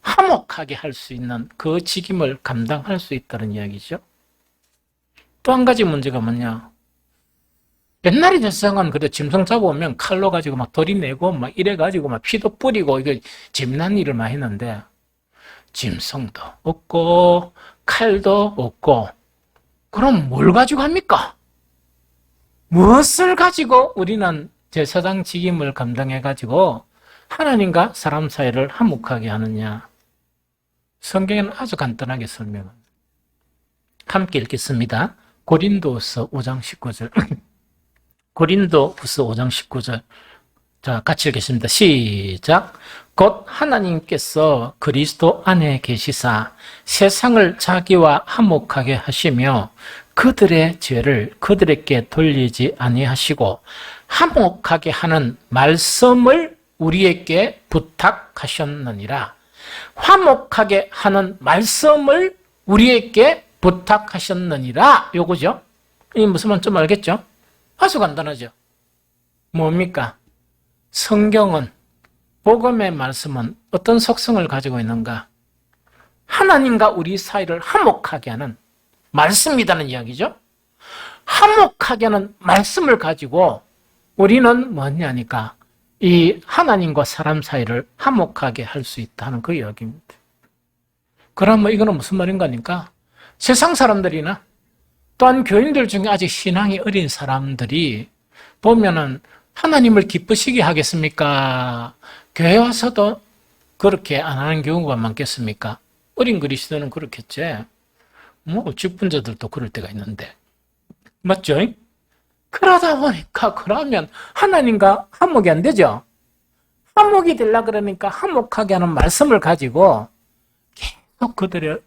화목하게 할 수 있는 그 직임을 감당할 수 있다는 이야기죠. 또 한 가지 문제가 뭐냐? 옛날에 제사장은 그래 짐승 잡아오면 칼로 가지고 막 들이내고 막 이래가지고 막 피도 뿌리고 이거 재미난 일을 많이 했는데 짐승도 없고 칼도 없고 그럼 뭘 가지고 합니까? 무엇을 가지고 우리는 제사장 직임을 감당해가지고 하나님과 사람 사이를 화목하게 하느냐? 성경에는 아주 간단하게 설명합니다. 함께 읽겠습니다. 고린도후서 5장 19절. 고린도후서 5장 19절. 자, 같이 읽겠습니다. 시작. 곧 하나님께서 그리스도 안에 계시사 세상을 자기와 화목하게 하시며 그들의 죄를 그들에게 돌리지 아니하시고 화목하게 하는 말씀을 우리에게 부탁하셨느니라. 화목하게 하는 말씀을 우리에게 부탁하셨느니라. 요거죠. 이 무슨 말인지 좀 알겠죠? 아주 간단하죠. 뭡니까? 성경은, 복음의 말씀은 어떤 속성을 가지고 있는가? 하나님과 우리 사이를 화목하게 하는 말씀이라는 이야기죠. 화목하게 하는 말씀을 가지고 우리는 뭐냐니까 이 하나님과 사람 사이를 화목하게 할 수 있다는 그 이야기입니다. 그러면 이거는 무슨 말인가 하니까 세상 사람들이나 또한 교인들 중에 아직 신앙이 어린 사람들이 보면은 하나님을 기쁘시게 하겠습니까? 교회 와서도 그렇게 안 하는 경우가 많겠습니까? 어린 그리스도는 그렇겠지. 뭐 직분자들도 그럴 때가 있는데. 맞죠? 그러다 보니까 그러면 하나님과 화목이 안 되죠? 화목이 되려고 그러니까 화목하게 하는 말씀을 가지고 계속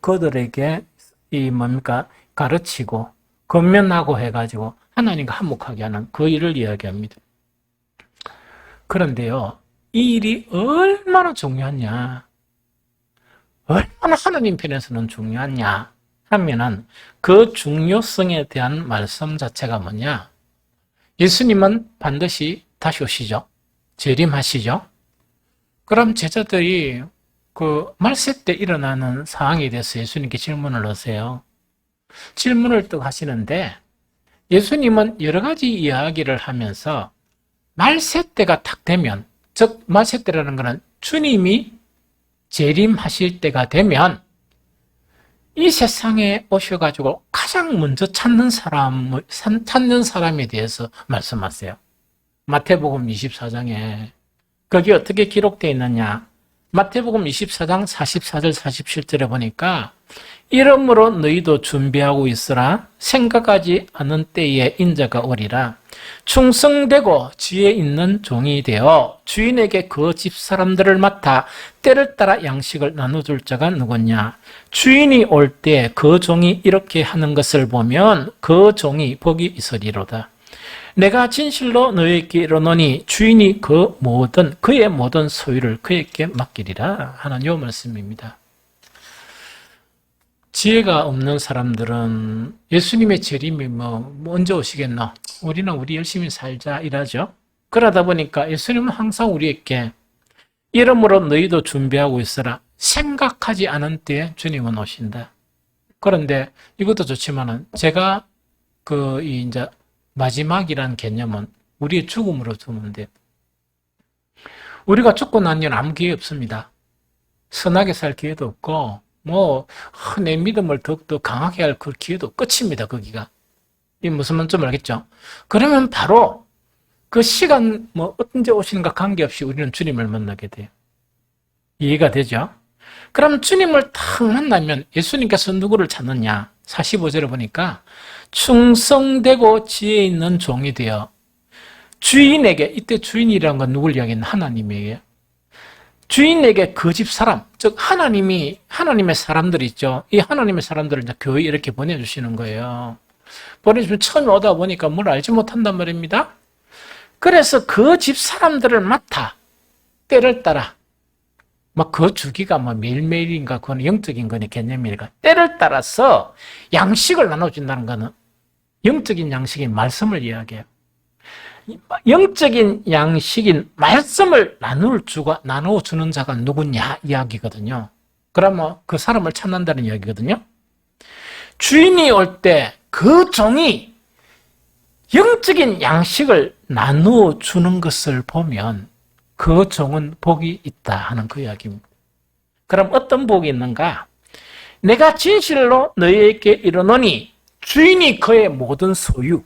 그들에게 이 뭡니까? 가르치고 권면하고 해가지고 하나님과 화목하게 하는 그 일을 이야기합니다. 그런데요, 이 일이 얼마나 중요하냐, 얼마나 하나님 편에서는 중요하냐 하면은 그 중요성에 대한 말씀 자체가 뭐냐? 예수님은 반드시 다시 오시죠. 재림하시죠. 그럼 제자들이 그 말세 때 일어나는 상황에 대해서 예수님께 질문을 하세요. 질문을 또 하시는데 예수님은 여러 가지 이야기를 하면서 말세 때가 딱 되면, 즉 말세 때라는 것은 주님이 재림하실 때가 되면 이 세상에 오셔가지고 가장 먼저 찾는 사람에 대해서 말씀하세요. 마태복음 24장에 거기 어떻게 기록되어 있느냐? 마태복음 24장 44절 47절에 보니까 이러므로 너희도 준비하고 있으라. 생각하지 않은 때에 인자가 오리라. 충성되고 지혜 있는 종이 되어 주인에게 그 집 사람들을 맡아 때를 따라 양식을 나눠줄 자가 누구냐? 주인이 올 때 그 종이 이렇게 하는 것을 보면 그 종이 복이 있으리로다. 내가 진실로 너희에게 이르노니 주인이 그의 모든 소유를 그에게 맡기리라 하는 요 말씀입니다. 지혜가 없는 사람들은 예수님의 재림이 언제 오시겠노? 우리는 우리 열심히 살자 이러죠. 그러다 보니까 예수님은 항상 우리에게 이러므로 너희도 준비하고 있으라. 생각하지 않은 때에 주님은 오신다. 그런데 이것도 좋지만은 제가 이제 마지막이라는 개념은 우리의 죽음으로 두면 돼. 우리가 죽고 난 뒤는 아무 기회 없습니다. 선하게 살 기회도 없고 내 믿음을 더욱더 강하게 할 그 기회도 끝입니다. 거기가. 이 무슨 말인지 알겠죠? 그러면 바로 그 시간 언제 오시는가 관계없이 우리는 주님을 만나게 돼요. 이해가 되죠? 그럼 주님을 딱 만나면 예수님께서 누구를 찾느냐? 45절에 보니까 충성되고 지혜 있는 종이 되어 주인에게, 이때 주인이라는 건 누굴 이야기했나? 하나님에게. 주인에게 그 집 사람, 즉 하나님의 사람들 있죠. 이 하나님의 사람들을 이제 교회에 이렇게 보내주시는 거예요. 보내주면 처음에 오다 보니까 뭘 알지 못한단 말입니다. 그래서 그 집 사람들을 맡아 때를 따라 그 주기가 매일매일인가 그건 영적인 거니 개념이니까 때를 따라서 양식을 나눠준다는 거는 영적인 양식인 말씀을 이야기해요. 영적인 양식인 말씀을 나누어 주는 자가 누구냐 이야기거든요. 그러면 그 사람을 찾는다는 이야기거든요. 주인이 올 때 그 종이 영적인 양식을 나누어 주는 것을 보면 그 종은 복이 있다 하는 그 이야기입니다. 그럼 어떤 복이 있는가? 내가 진실로 너희에게 이르노니 주인이 그의 모든 소유.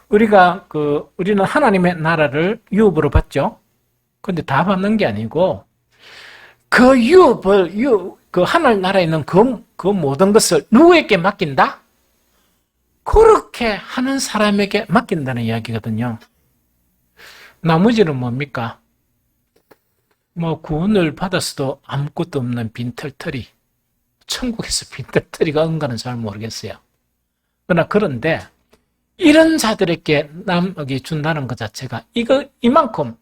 우리는 하나님의 나라를 유업으로 받죠. 근데 다 받는 게 아니고 그 그 하늘 나라에 있는 그 모든 것을 누구에게 맡긴다? 그렇게 하는 사람에게 맡긴다는 이야기거든요. 나머지는 뭡니까? 구원을 받았어도 아무것도 없는 빈털터리. 천국에서 빈털터리가 응가는 잘 모르겠어요. 그러나 그런데 이런 자들에게 남에게 준다는 것 자체가 이만큼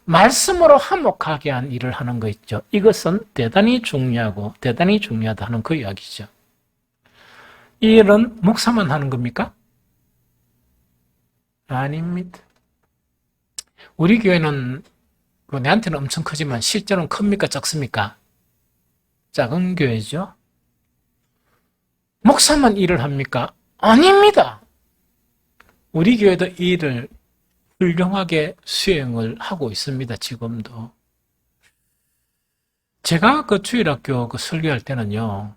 말씀으로 화목하게 한 일을 하는 거 있죠. 이것은 대단히 중요하고 대단히 중요하다 하는 그 이야기죠. 이 일은 목사만 하는 겁니까? 아닙니다. 우리 교회는 내한테는 엄청 크지만 실제로는 큽니까? 작습니까? 작은 교회죠. 목사만 일을 합니까? 아닙니다. 우리 교회도 이 일을 훌륭하게 수행을 하고 있습니다. 지금도. 제가 주일학교 설교할 때는요.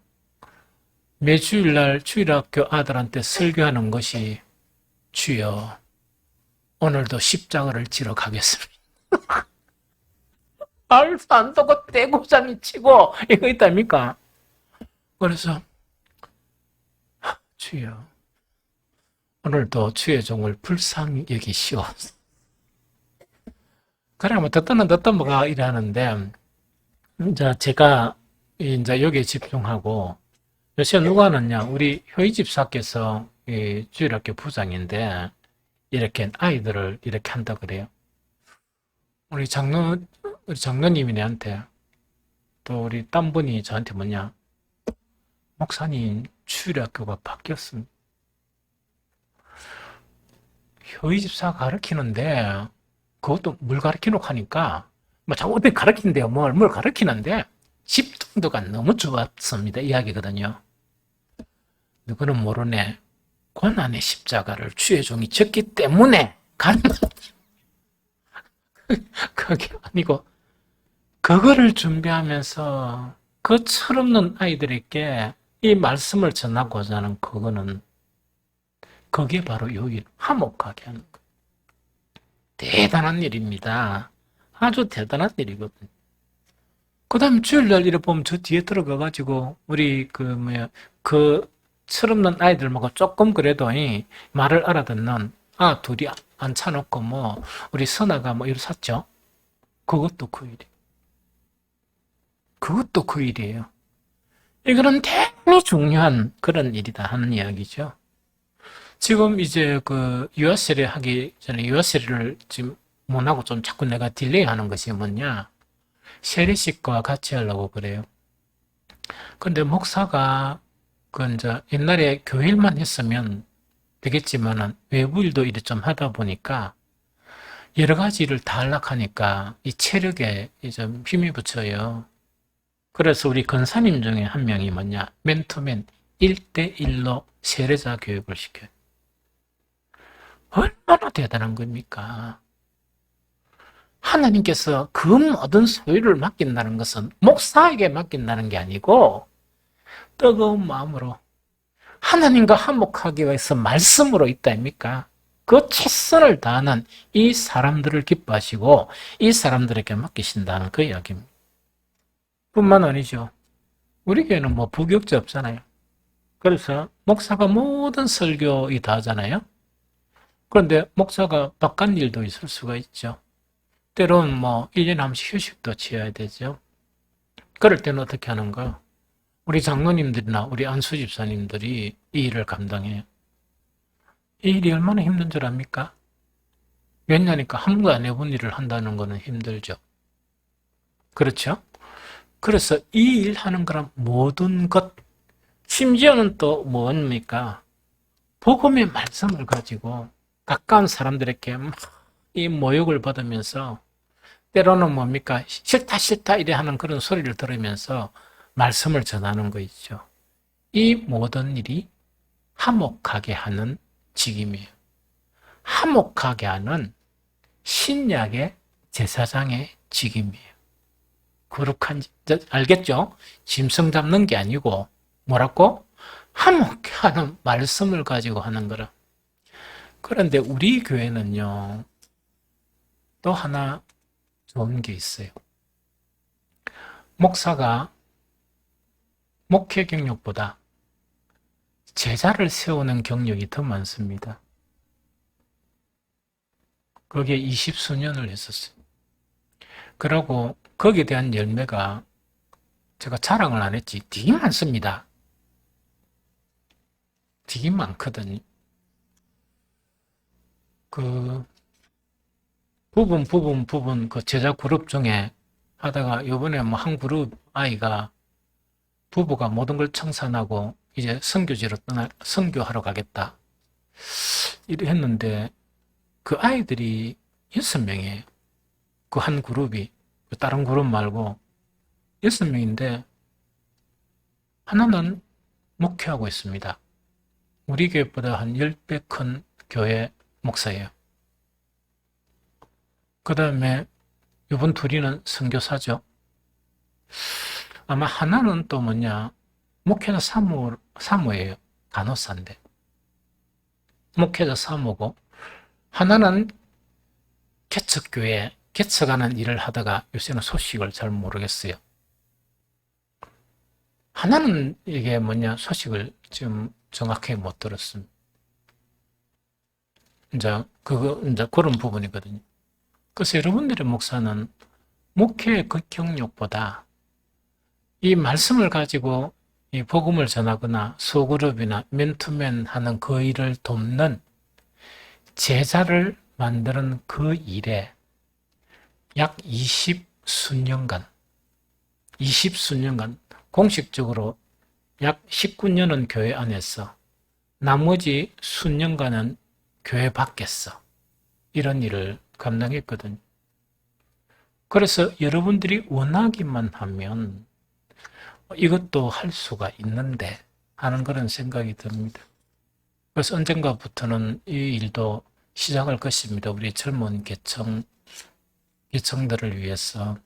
매주일날 주일학교 아들한테 설교하는 것이 주여 오늘도 십자가를 지러 가겠습니다. 말도 안 되고 떼고장이 치고 이거 있답니까? 그래서 주여 오늘도 주의 종을 불쌍히 여기시옵소서. 그래 뭐 듣다는 듣다 뭐가 이러는데 이제 제가 이제 여기에 집중하고 요새 누가 하느냐 우리 효희 집사께서 주일학교 부장인데 이렇게 아이들을 이렇게 한다 그래요. 우리 장로님이 내한테 또 우리 딴 분이 저한테 뭐냐 목사님 주일학교가 바뀌었습니다. 효희 집사 가르치는데 그것도 뭘 가르치노 하니까 자꾸 어떻게 가르친대요. 뭘 가르치는데 집중도가 너무 좋았습니다. 이야기거든요. 누구는 모르네. 고난의 십자가를 주의 종이 졌기 때문에 가는 그게 아니고 그거를 준비하면서 그 철없는 아이들에게 이 말씀을 전하고자 하는 그게 바로 요일 화목하게 하는 거예요. 대단한 일입니다. 아주 대단한 일이거든요. 그 다음에 주일날 이래 보면 저 뒤에 들어가가지고 우리 철없는 아이들하고 조금 그래도 말을 알아듣는 둘이 앉혀놓고 우리 선아가 이렇게 샀죠. 그것도 그 일이에요. 그것도 그 일이에요. 이거는 대단히 중요한 그런 일이다 하는 이야기죠. 지금 이제 유아 세례 하기 전에 유아 세례를 지금 못하고 좀 자꾸 내가 딜레이 하는 것이 뭐냐. 세례식과 같이 하려고 그래요. 근데 목사가 이제 옛날에 교일만 했으면 되겠지만은 외부 일도 이래 좀 하다 보니까 여러 가지 일을 다 하려니까 이 체력에 좀 힘이 붙여요. 그래서 우리 권사님 중에 한 명이 뭐냐 맨투맨 1대1로 세례자 교육을 시켜요. 얼마나 대단한 겁니까? 하나님께서 그 모든 소유를 맡긴다는 것은 목사에게 맡긴다는 게 아니고 뜨거운 마음으로 하나님과 화목하기 위해서 말씀으로 있다입니까? 그 최선을 다하는 이 사람들을 기뻐하시고 이 사람들에게 맡기신다는 그 이야기입니다. 뿐만 아니죠. 우리 교회는 부격자 없잖아요. 그래서 목사가 모든 설교 다 하잖아요. 그런데 목사가 바깥 일도 있을 수가 있죠. 때로는 1년에 한 번씩 휴식도 취해야 되죠. 그럴 때는 어떻게 하는가? 우리 장로님들이나 우리 안수 집사님들이 이 일을 감당해요. 이 일이 얼마나 힘든 줄 압니까? 왜냐니까 한 번도 안 해본 일을 한다는 거는 힘들죠. 그렇죠? 그래서 이 일 하는 거란 모든 것, 심지어는 또 뭡니까? 복음의 말씀을 가지고 가까운 사람들에게 막 이 모욕을 받으면서 때로는 뭡니까? 싫다 싫다 이래 하는 그런 소리를 들으면서 말씀을 전하는 거 있죠. 이 모든 일이 화목하게 하는 직임이에요. 화목하게 하는 신약의 제사장의 직임이에요. 거룩한, 알겠죠? 짐승 잡는 게 아니고 뭐라고? 화목해 하는 말씀을 가지고 하는 거라. 그런데 우리 교회는요, 또 하나 좋은 게 있어요. 목사가 목회 경력보다 제자를 세우는 경력이 더 많습니다. 거기에 20수년을 했었어요. 그러고 거기에 대한 열매가 제가 자랑을 안 했지 되게 많습니다. 되게 많거든요. 그 부분 그 제자 그룹 중에 하다가 요번에 뭐 한 그룹 아이가 부부가 모든 걸 청산하고 이제 선교하러 가겠다. 이래 했는데 그 아이들이 6명이에요. 그 한 그룹이 다른 그룹 말고 6명인데 하나는 목회하고 있습니다. 우리 교회보다 한 10배 큰 교회 목사예요. 그 다음에 이번 둘이는 선교사죠. 아마 하나는 또 뭐냐, 목회자 사모예요. 간호사인데. 목회자 사모고, 하나는 개척교회, 개척하는 일을 하다가 요새는 소식을 잘 모르겠어요. 하나는 이게 뭐냐, 소식을 지금 정확하게 못 들었습니다. 이제 그런 부분이거든요. 그래서 여러분들의 목사는 목회의 그 경력보다 이 말씀을 가지고 이 복음을 전하거나 소그룹이나 맨투맨 하는 그 일을 돕는 제자를 만드는 그 일에 약 20수년간 공식적으로 약 19년은 교회 안에서 나머지 수년간은 교회 밖에서 이런 일을 감당했거든요. 그래서 여러분들이 원하기만 하면 이것도 할 수가 있는데 하는 그런 생각이 듭니다. 그래서 언젠가부터는 이 일도 시작할 것입니다. 우리 젊은 계층들을 위해서.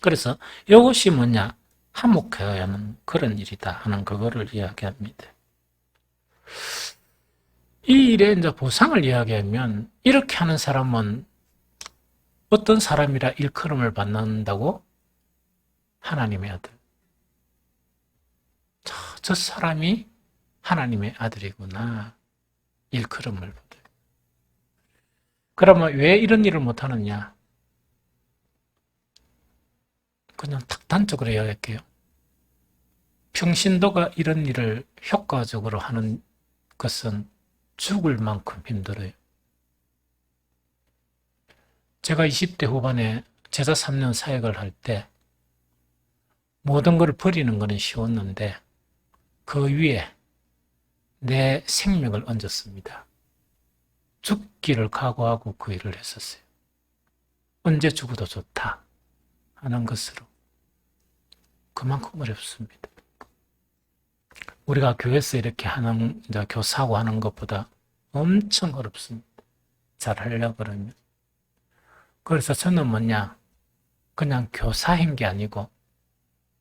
그래서 이것이 뭐냐? 화목해야 하는 그런 일이다 하는 그거를 이야기합니다. 이 일에 이제 보상을 이야기하면 이렇게 하는 사람은 어떤 사람이라 일컬음을 받는다고? 하나님의 아들. 저 사람이 하나님의 아들이구나. 일컬음을 받아요. 그러면 왜 이런 일을 못하느냐? 그냥 딱 단적으로 이야기할게요. 평신도가 이런 일을 효과적으로 하는 것은 죽을 만큼 힘들어요. 제가 20대 후반에 제자 3년 사역을 할 때 모든 걸 버리는 것은 쉬웠는데 그 위에 내 생명을 얹었습니다. 죽기를 각오하고 그 일을 했었어요. 언제 죽어도 좋다 하는 것으로. 그만큼 어렵습니다. 우리가 교회에서 이렇게 하는, 이제 교사하고 하는 것보다 엄청 어렵습니다. 잘 하려고 그러면. 그래서 저는 뭐냐, 그냥 교사인 게 아니고,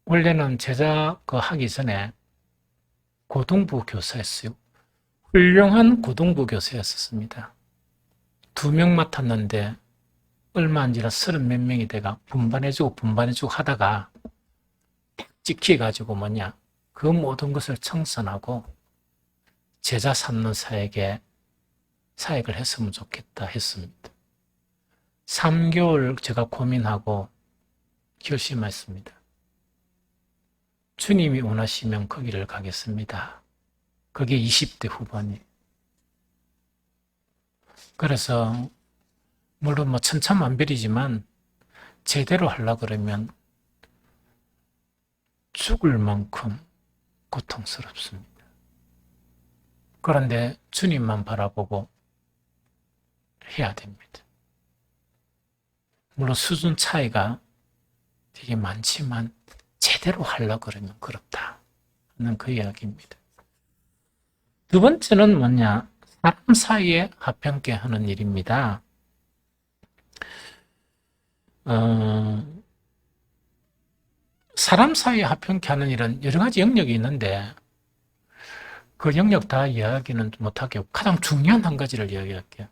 원래는 제자 하기 전에 고등부 교사였어요. 훌륭한 고등부 교사였었습니다. 2명 맡았는데, 얼마 안 지나 30몇 명이 돼가 분반해주고 하다가, 찍혀가지고 뭐냐, 그 모든 것을 청산하고, 제자 삼는 사역을 했으면 좋겠다 했습니다. 3개월 제가 고민하고 결심했습니다. 주님이 원하시면 거기를 가겠습니다. 그게 20대 후반이에요. 그래서 물론 뭐 천차만별이지만 제대로 하려고 그러면 죽을 만큼 고통스럽습니다. 그런데 주님만 바라보고 해야 됩니다. 물론 수준 차이가 되게 많지만 제대로 하려고 그러면 그렇다 하는 그 이야기입니다. 두 번째는 뭐냐? 사람 사이에 화평케 하는 일입니다. 사람 사이에 화평케 하는 일은 여러 가지 영역이 있는데 그 영역 다 이야기는 못하겠고 가장 중요한 한 가지를 이야기할게요.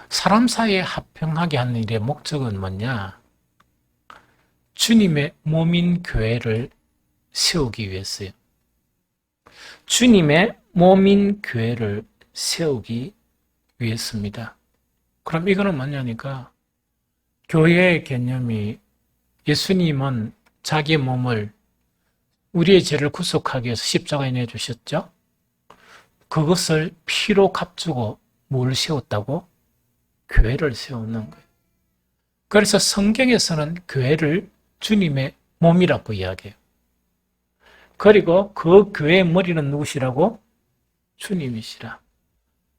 사람 사이에 화평하게 하는 일의 목적은 뭐냐? 주님의 몸인 교회를 세우기 위해서요. 주님의 몸인 교회를 세우기 위해서입니다. 그럼 이거는 뭐냐니까 교회의 개념이 예수님은 자기의 몸을 우리의 죄를 구속하기 위해서 십자가에 내주셨죠. 그것을 피로 값주고 뭘 세웠다고? 교회를 세우는 거예요. 그래서 성경에서는 교회를 주님의 몸이라고 이야기해요. 그리고 그 교회의 머리는 누구시라고? 주님이시라.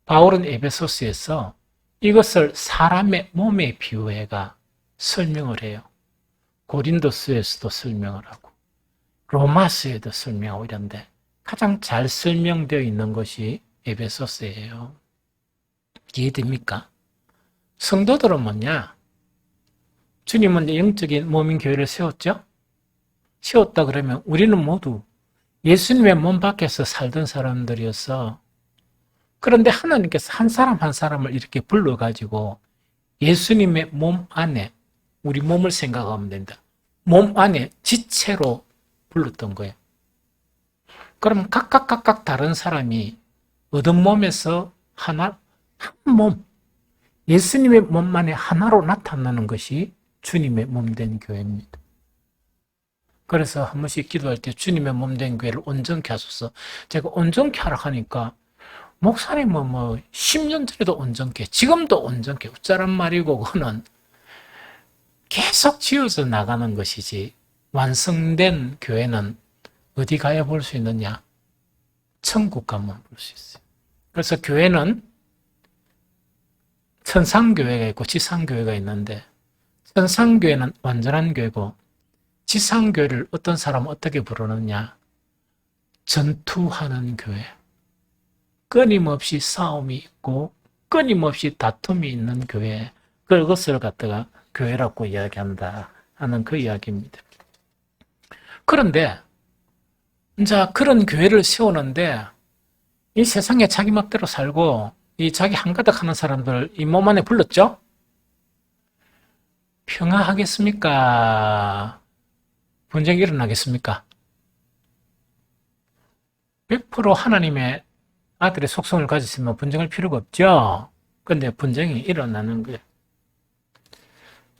바울은 에베소스에서 이것을 사람의 몸에 비유해가 설명을 해요. 고린도서에서도 설명을 하고 로마서에도 설명하고 이런데 가장 잘 설명되어 있는 것이 에베소서예요. 이해됩니까? 성도들은 뭐냐? 주님은 영적인 몸인 교회를 세웠죠? 세웠다 그러면 우리는 모두 예수님의 몸 밖에서 살던 사람들이어서 그런데 하나님께서 한 사람 한 사람을 이렇게 불러가지고 예수님의 몸 안에 우리 몸을 생각하면 된다. 몸 안에 지체로 불렀던 거예요. 그럼 각각 다른 사람이 어떤 몸에서 하나, 한 몸, 예수님의 몸만에 하나로 나타나는 것이 주님의 몸된 교회입니다. 그래서 한 번씩 기도할 때 주님의 몸된 교회를 온전케 하소서. 제가 온전케 하라 하니까 목사님은 10년 전에도 온전케, 지금도 온전케, 어쩌란 말이고 그거는 계속 지어져 나가는 것이지 완성된 교회는 어디 가야 볼 수 있느냐? 천국 가면 볼 수 있어요. 그래서 교회는 천상교회가 있고 지상교회가 있는데 천상교회는 완전한 교회고 지상교회를 어떤 사람은 어떻게 부르느냐? 전투하는 교회. 끊임없이 싸움이 있고 끊임없이 다툼이 있는 교회. 그것을 갖다가 교회라고 이야기한다 하는 그 이야기입니다. 그런데 이제 그런 교회를 세우는데 이 세상에 자기 멋대로 살고 이 자기 한가닥 하는 사람들 이 몸 안에 불렀죠? 평화하겠습니까? 분쟁이 일어나겠습니까? 100% 하나님의 아들의 속성을 가졌으면 분쟁할 필요가 없죠? 그런데 분쟁이 일어나는 거예요.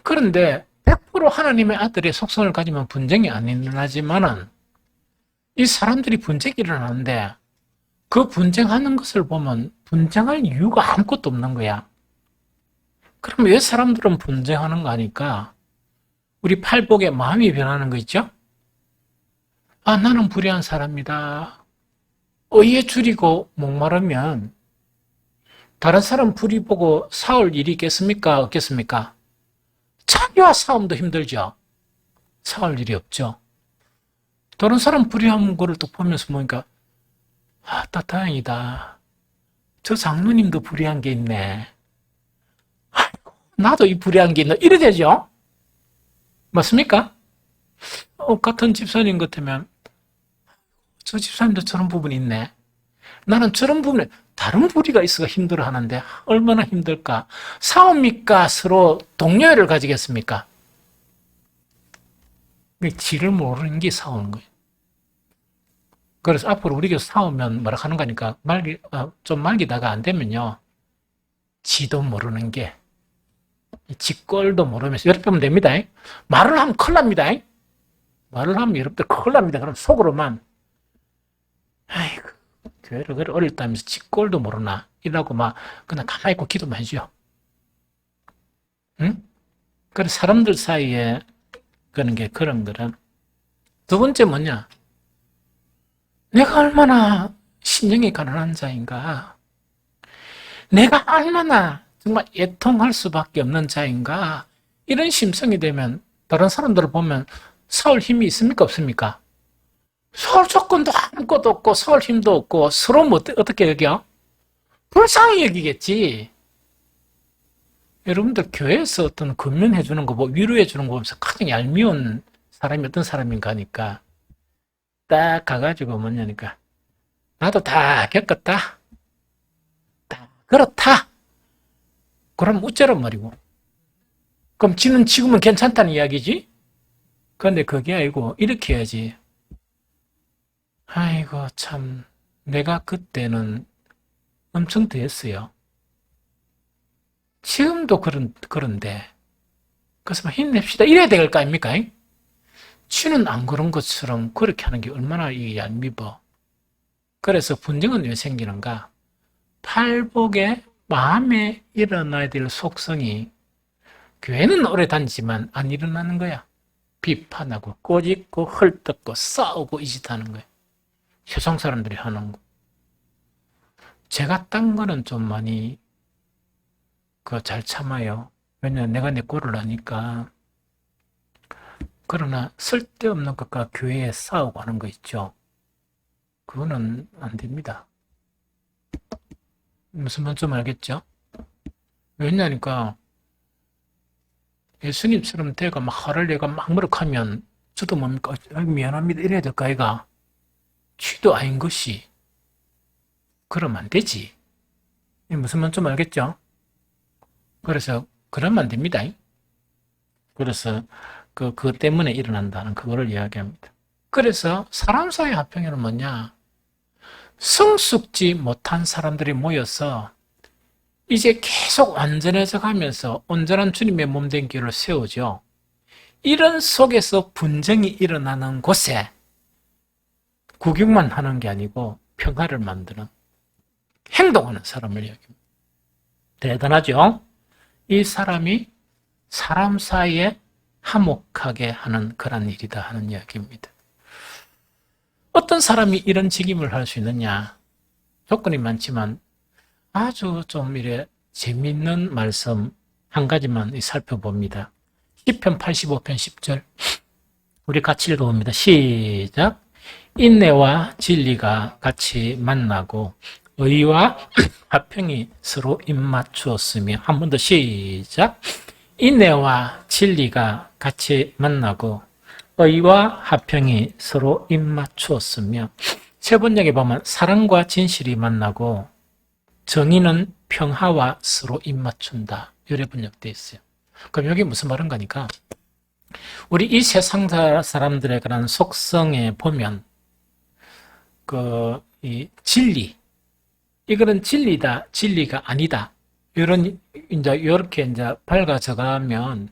그런데 100% 하나님의 아들의 속성을 가지면 분쟁이 안 일어나지만은 이 사람들이 분쟁이 일어나는데 그 분쟁하는 것을 보면 분쟁할 이유가 아무것도 없는 거야. 그럼 왜 사람들은 분쟁하는 거 하니까 우리 팔복에 마음이 변하는 거 있죠? 아, 나는 불의한 사람이다. 의에 줄이고 목마르면 다른 사람 불의 보고 싸울 일이 있겠습니까? 없겠습니까? 자기와 싸움도 힘들죠. 싸울 일이 없죠. 다른 사람 불의한 거를 또 보면서 보니까 아, 다행이다. 저 장로님도 불의한 게 있네. 아이고, 나도 이 불의한 게 있네. 이래 되죠? 맞습니까? 같은 집사님 같으면 저 집사님도 저런 부분이 있네. 나는 저런 부분에 다른 불의가 있어가 힘들어하는데 얼마나 힘들까? 싸웁니까? 서로 동료애를 가지겠습니까? 지를 모르는 게 싸우는 거예요. 그래서 앞으로 우리가 싸우면 뭐라 하는 거니까 좀 말기다가 안 되면요. 지도 모르는 게 지꼴도 모르면서 여러분 보면 됩니다. 말을 하면 큰일 납니다. 말을 하면 여러분들 큰일 납니다. 그럼 속으로만 아이고 교회를 그래 어렸다면서 지꼴도 모르나 이라고 막 그냥 가만히 있고 기도만 해줘. 응? 그래서 사람들 사이에 그런 게 그런 거는 두 번째 뭐냐? 내가 얼마나 신령이 가난한 자인가? 내가 얼마나 정말 애통할 수밖에 없는 자인가? 이런 심성이 되면 다른 사람들을 보면 싸울 힘이 있습니까? 없습니까? 싸울 조건도 아무것도 없고 싸울 힘도 없고 서로 뭐 어떻게 여겨? 불쌍히 여기겠지. 여러분들 교회에서 어떤 권면해 주는 거, 뭐 위로해 주는 거 보면서 가장 얄미운 사람이 어떤 사람인가 하니까 딱 가가지고 뭐냐니까 나도 다 겪었다. 다 그렇다. 그럼 어쩌란 말이고. 그럼 지는 지금은 괜찮다는 이야기지? 그런데 그게 아니고 이렇게 해야지. 아이고 참 내가 그때는 엄청 더했어요. 지금도 그런데 그래서 힘냅시다. 이래야 될 거 아닙니까? 지는 안 그런 것처럼 그렇게 하는 게 얼마나 이게 얄미워. 그래서 분쟁은 왜 생기는가? 팔복에 마음에 일어나야 될 속성이 교회는 오래 다니지만 안 일어나는 거야. 비판하고 꼬집고 헐뜯고 싸우고 이 짓 하는 거야. 세상 사람들이 하는 거. 제가 딴 거는 좀 많이 잘 참아요. 왜냐면 내가 내 꼴을 아니까. 그러나 쓸데없는 것과 교회에 싸우고 하는 거 있죠. 그거는 안 됩니다. 무슨 말인지 좀 알겠죠? 왜냐니까 예수님처럼 대가 막 화를 내가 막 무력하면 저도 뭡니까? 미안합니다. 이래야 될까 아이가? 취도 아닌 것이. 그러면 안 되지. 무슨 말인지 좀 알겠죠? 그래서 그러면 안 됩니다. 그래서 그거 때문에 일어난다는 그거를 이야기합니다. 그래서 사람 사이 화평에는 뭐냐? 성숙지 못한 사람들이 모여서 이제 계속 완전해져 가면서 온전한 주님의 몸된 길을 세우죠. 이런 속에서 분쟁이 일어나는 곳에 구경만 하는 게 아니고 평화를 만드는 행동하는 사람을 이야기합니다. 대단하죠? 이 사람이 사람 사이에 화목하게 하는 그런 일이다 하는 이야기입니다. 어떤 사람이 이런 직임을 할 수 있느냐? 조건이 많지만 아주 좀 이래 재미있는 말씀 한 가지만 살펴봅니다. 시편 85편 10절 우리 같이 읽어봅니다. 시작. 인내와 진리가 같이 만나고 의와 화평이 서로 입맞추었으며 한 번 더 시작. 인내와 진리가 같이 만나고 의와 화평이 서로 입맞추었으며 세 번역에 보면 사랑과 진실이 만나고 정의는 평화와 서로 입맞춘다. 이래 번역되어 있어요. 그럼 여기 무슨 말인가 하니까 우리 이 세상 사람들의 그런 속성에 보면 이 진리 이거는 진리다, 진리가 아니다. 이렇게 이제 밝아져 가면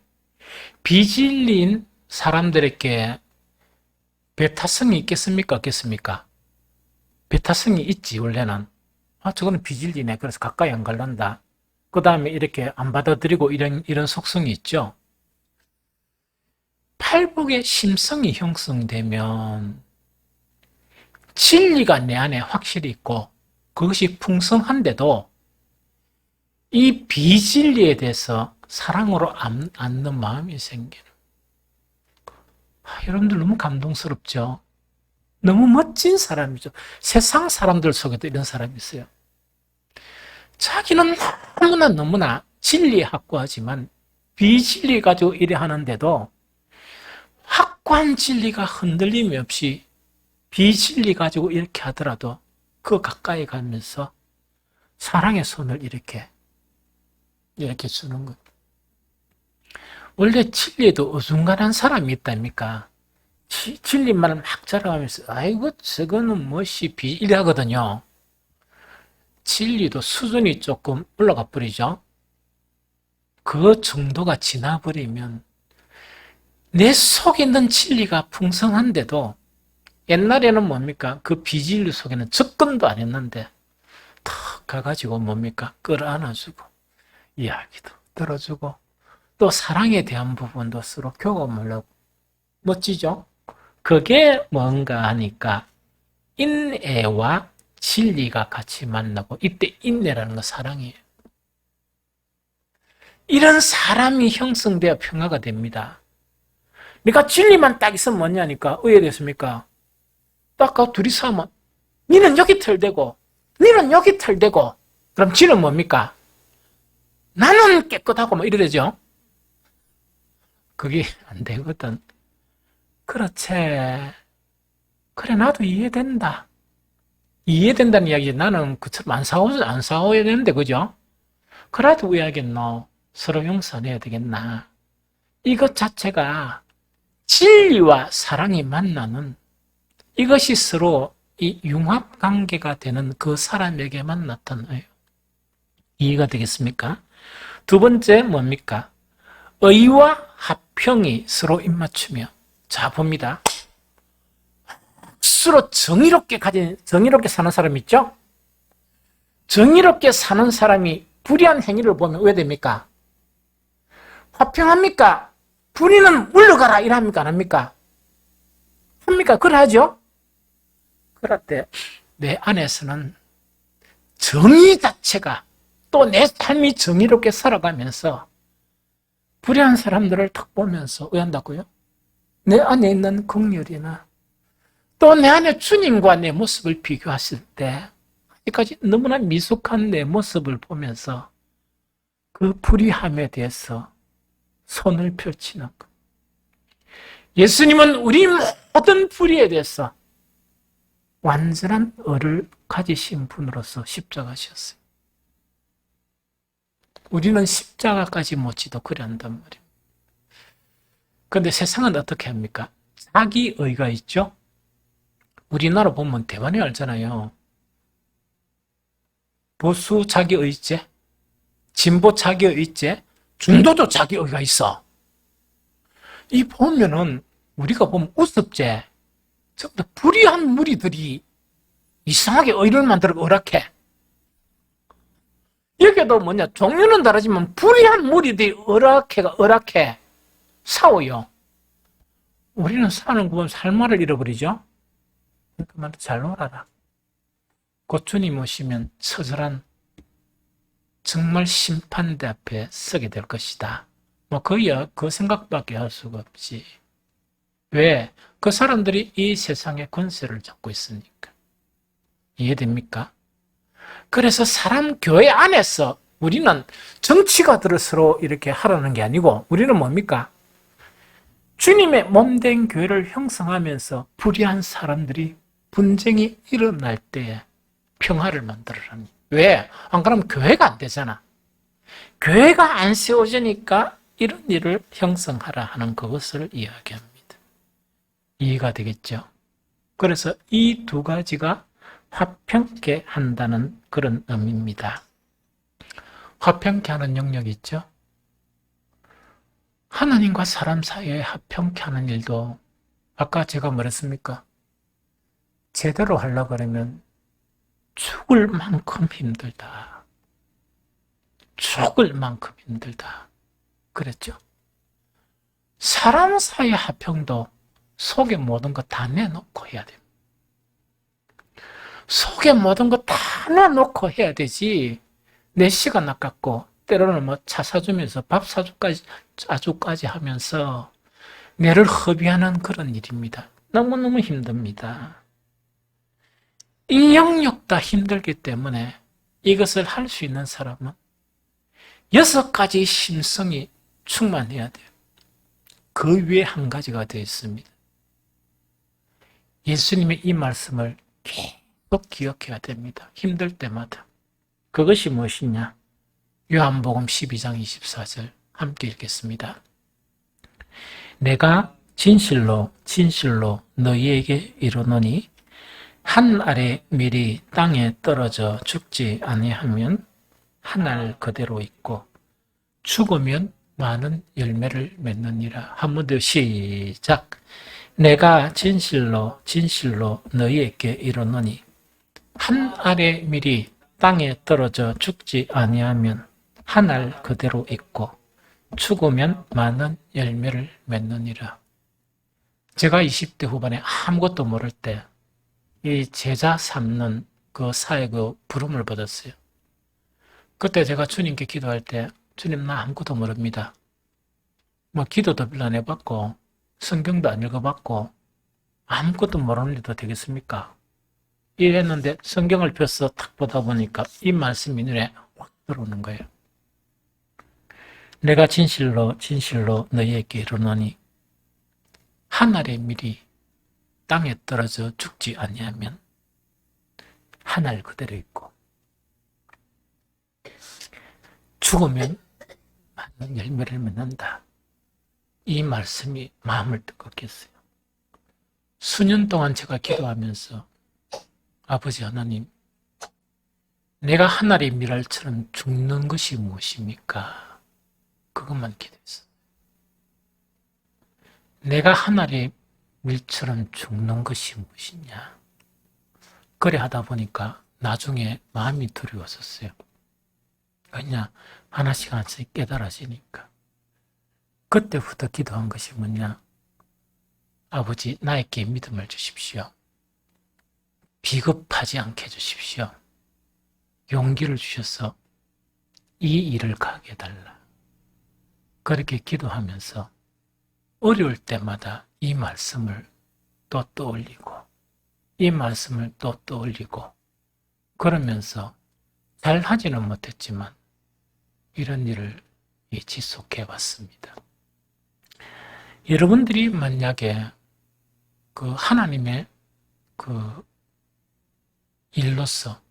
비진리인 사람들에게 배타성이 있겠습니까? 없겠습니까? 배타성이 있지, 원래는. 저거는 비진리네. 그래서 가까이 안 갈란다. 그 다음에 이렇게 안 받아들이고 이런 속성이 있죠. 팔복의 심성이 형성되면 진리가 내 안에 확실히 있고 그것이 풍성한데도 이 비진리에 대해서 사랑으로 안는 마음이 생기는. 여러분들 너무 감동스럽죠? 너무 멋진 사람이죠. 세상 사람들 속에도 이런 사람이 있어요. 자기는 너무나 진리에 확고하지만 비진리 가지고 이래 하는데도 확고한 진리가 흔들림이 없이 비진리 가지고 이렇게 하더라도 그 가까이 가면서 사랑의 손을 이렇게 주는 것. 원래 진리에도 어중간한 사람이 있답니까? 진리만을 막 자랑하면서 아이고 저거는 뭐시 이래하거든요. 진리도 수준이 조금 올라가 버리죠. 그 정도가 지나버리면 내 속에 있는 진리가 풍성한데도 옛날에는 뭡니까? 그 비진리 속에는 접근도 안 했는데 탁 가가지고 뭡니까? 끌어안아주고 이야기도 들어주고 또 사랑에 대한 부분도 서로 교감을 하고 멋지죠? 그게 뭔가 하니까 인애와 진리가 같이 만나고 이때 인내라는 건 사랑이에요. 이런 사람이 형성되어 평화가 됩니다. 그러니까 진리만 딱 있으면 뭐냐니까 어떻게 됐습니까? 딱 그 둘이 싸우면 니는 여기 털대고 니는 여기 털대고 그럼 지는 뭡니까? 나는 깨끗하고 뭐 이러죠. 그게 안 되거든. 그렇지. 그래 나도 이해된다. 이해된다는 이야기 나는 그처럼 안 싸워야 되는데 그죠? 그래도 왜 하겠노? 서로 용서해야 되겠나? 이것 자체가 진리와 사랑이 만나는 이것이 서로 이 융합 관계가 되는 그 사람에게만 나타나요. 이해가 되겠습니까? 두 번째 뭡니까? 의와 합평이 서로 입맞추며 자 봅니다. 스스로 정의롭게 사는 사람 있죠? 정의롭게 사는 사람이 불의한 행위를 보면 왜 됩니까? 화평합니까? 불의는 물러가라 이랍니까? 안 합니까? 합니까? 그래 하죠? 그럴 때 내 안에서는 정의 자체가 또 내 삶이 정의롭게 살아가면서 불의한 사람들을 탁 보면서 왜 한다고요? 내 안에 있는 긍휼이나 또 내 안에 주님과 내 모습을 비교했을 때 아직까지 너무나 미숙한 내 모습을 보면서 그 불의함에 대해서 손을 펼치는 것. 예수님은 우리 모든 불의에 대해서 완전한 의를 가지신 분으로서 십자가셨어요. 우리는 십자가까지 못 지도 그래 한단 말이에요. 그런데 세상은 어떻게 합니까? 자기의가 있죠? 우리나라 보면 대만에 알잖아요. 보수 자기의제, 진보 자기의제, 중도도 자기의가 있어. 이 보면은 우리가 보면 우습제, 전부 다 불의한 무리들이 이상하게 의를 만들어 오락해. 여기도 뭐냐, 종류는 다르지만 불의한 무리들이 오락해 싸워요. 우리는 사는 거 보면 살 말을 잃어버리죠. 그만도 잘 놀아라. 곧 주님 오시면 처절한 정말 심판대 앞에 서게 될 것이다. 뭐 그 생각밖에 할 수가 없지. 왜? 그 사람들이 이 세상의 권세를 잡고 있으니까. 이해됩니까? 그래서 교회 안에서 우리는 정치가들을 서로 이렇게 하라는 게 아니고 우리는 뭡니까? 주님의 몸된 교회를 형성하면서 불의한 사람들이 분쟁이 일어날 때에 평화를 만들어라니. 왜? 안 그러면 교회가 안 되잖아. 교회가 안 세워지니까 이런 일을 형성하라 하는 그것을 이야기합니다. 이해가 되겠죠? 그래서 이 두 가지가 화평케 한다는 그런 의미입니다. 화평케 하는 영역이 있죠? 하나님과 사람 사이에 화평케 하는 일도 아까 제가 뭐랬습니까? 제대로 하려고 그러면 죽을 만큼 힘들다. 죽을 만큼 힘들다. 그랬죠? 사람 사이의 화평도 속에 모든 거 다 내놓고 해야 됩니다. 속에 모든 거 다 내놓고 해야 되지. 내 시간 아깝고 때로는 뭐 차 사주면서 밥 사주까지 하면서 내를 허비하는 그런 일입니다. 너무너무 힘듭니다. 이 영역 다 힘들기 때문에 이것을 할 수 있는 사람은 6가지 심성이 충만해야 돼요. 그 위에 한 가지가 되어 있습니다. 예수님의 이 말씀을 계속 기억해야 됩니다. 힘들 때마다. 그것이 무엇이냐? 요한복음 12장 24절 함께 읽겠습니다. 내가 진실로 진실로 너희에게 이르노니 한 알의 밀이 땅에 떨어져 죽지 아니하면 한 알 그대로 있고 죽으면 많은 열매를 맺느니라. 한 번 더 시작. 내가 진실로 진실로 너희에게 이르노니 한 알의 밀이 땅에 떨어져 죽지 아니하면 한 알 그대로 있고 죽으면 많은 열매를 맺느니라. 제가 20대 후반에 아무것도 모를 때 이 제자 삼는 그 사역의 부름을 받았어요. 그때 제가 주님께 기도할 때 주님 나 아무것도 모릅니다. 뭐 기도도 별로 안 해봤고 성경도 안 읽어봤고 아무것도 모르는 일도 되겠습니까? 이랬는데 성경을 펴서 탁 보다 보니까 이 말씀이 눈에 확 들어오는 거예요. 내가 진실로 진실로 너희에게 이르노니 한 알의 밀이 땅에 떨어져 죽지 아니하면 한 알 그대로 있고 죽으면 많은 열매를 맺는다. 이 말씀이 마음을 뜨겁게 했어요. 수년 동안 제가 기도하면서 아버지 하나님, 내가 한 알의 밀알처럼 죽는 것이 무엇입니까? 그것만 기도했어요. 내가 한 알의 밀처럼 죽는 것이 무엇이냐? 그래 하다 보니까 나중에 마음이 두려웠었어요. 왜냐? 하나씩 하나씩 깨달아지니까. 그때부터 기도한 것이 뭐냐? 아버지, 나에게 믿음을 주십시오. 비겁하지 않게 해주십시오. 용기를 주셔서 이 일을 가게 해달라. 그렇게 기도하면서 어려울 때마다 이 말씀을 또 떠올리고 이 말씀을 또 떠올리고 그러면서 잘 하지는 못했지만 이런 일을 지속해 왔습니다. 여러분들이 만약에 그 하나님의 그 일로서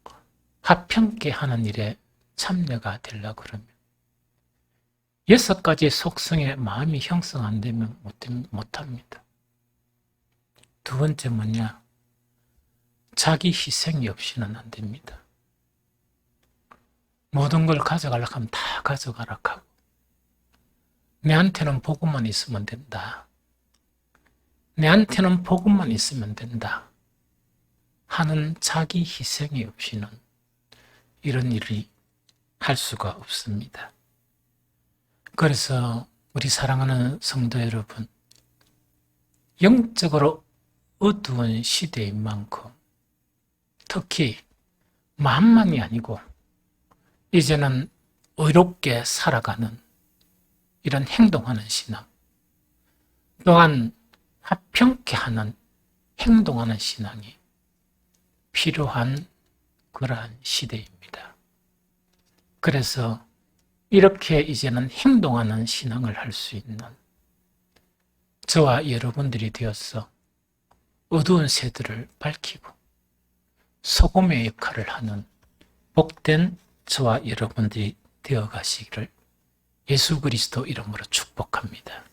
화평케 하는 일에 참여가 되려고 그러면 6가지 속성의 마음이 형성 안 되면 못합니다. 두 번째 뭐냐? 자기 희생이 없이는 안 됩니다. 모든 걸 가져가려고 하면 다 가져가라고 하고 내한테는 복음만 있으면 된다. 내한테는 복음만 있으면 된다. 하는 자기 희생이 없이는 이런 일이 할 수가 없습니다. 그래서 우리 사랑하는 성도 여러분, 영적으로 어두운 시대인 만큼 특히 마음만이 아니고 이제는 의롭게 살아가는 이런 행동하는 신앙, 또한 화평케 하는 행동하는 신앙이 필요한 그러한 시대입니다. 그래서 이렇게 이제는 행동하는 신앙을 할 수 있는 저와 여러분들이 되어서 어두운 세대를 밝히고 소금의 역할을 하는 복된 저와 여러분들이 되어 가시기를 예수 그리스도 이름으로 축복합니다.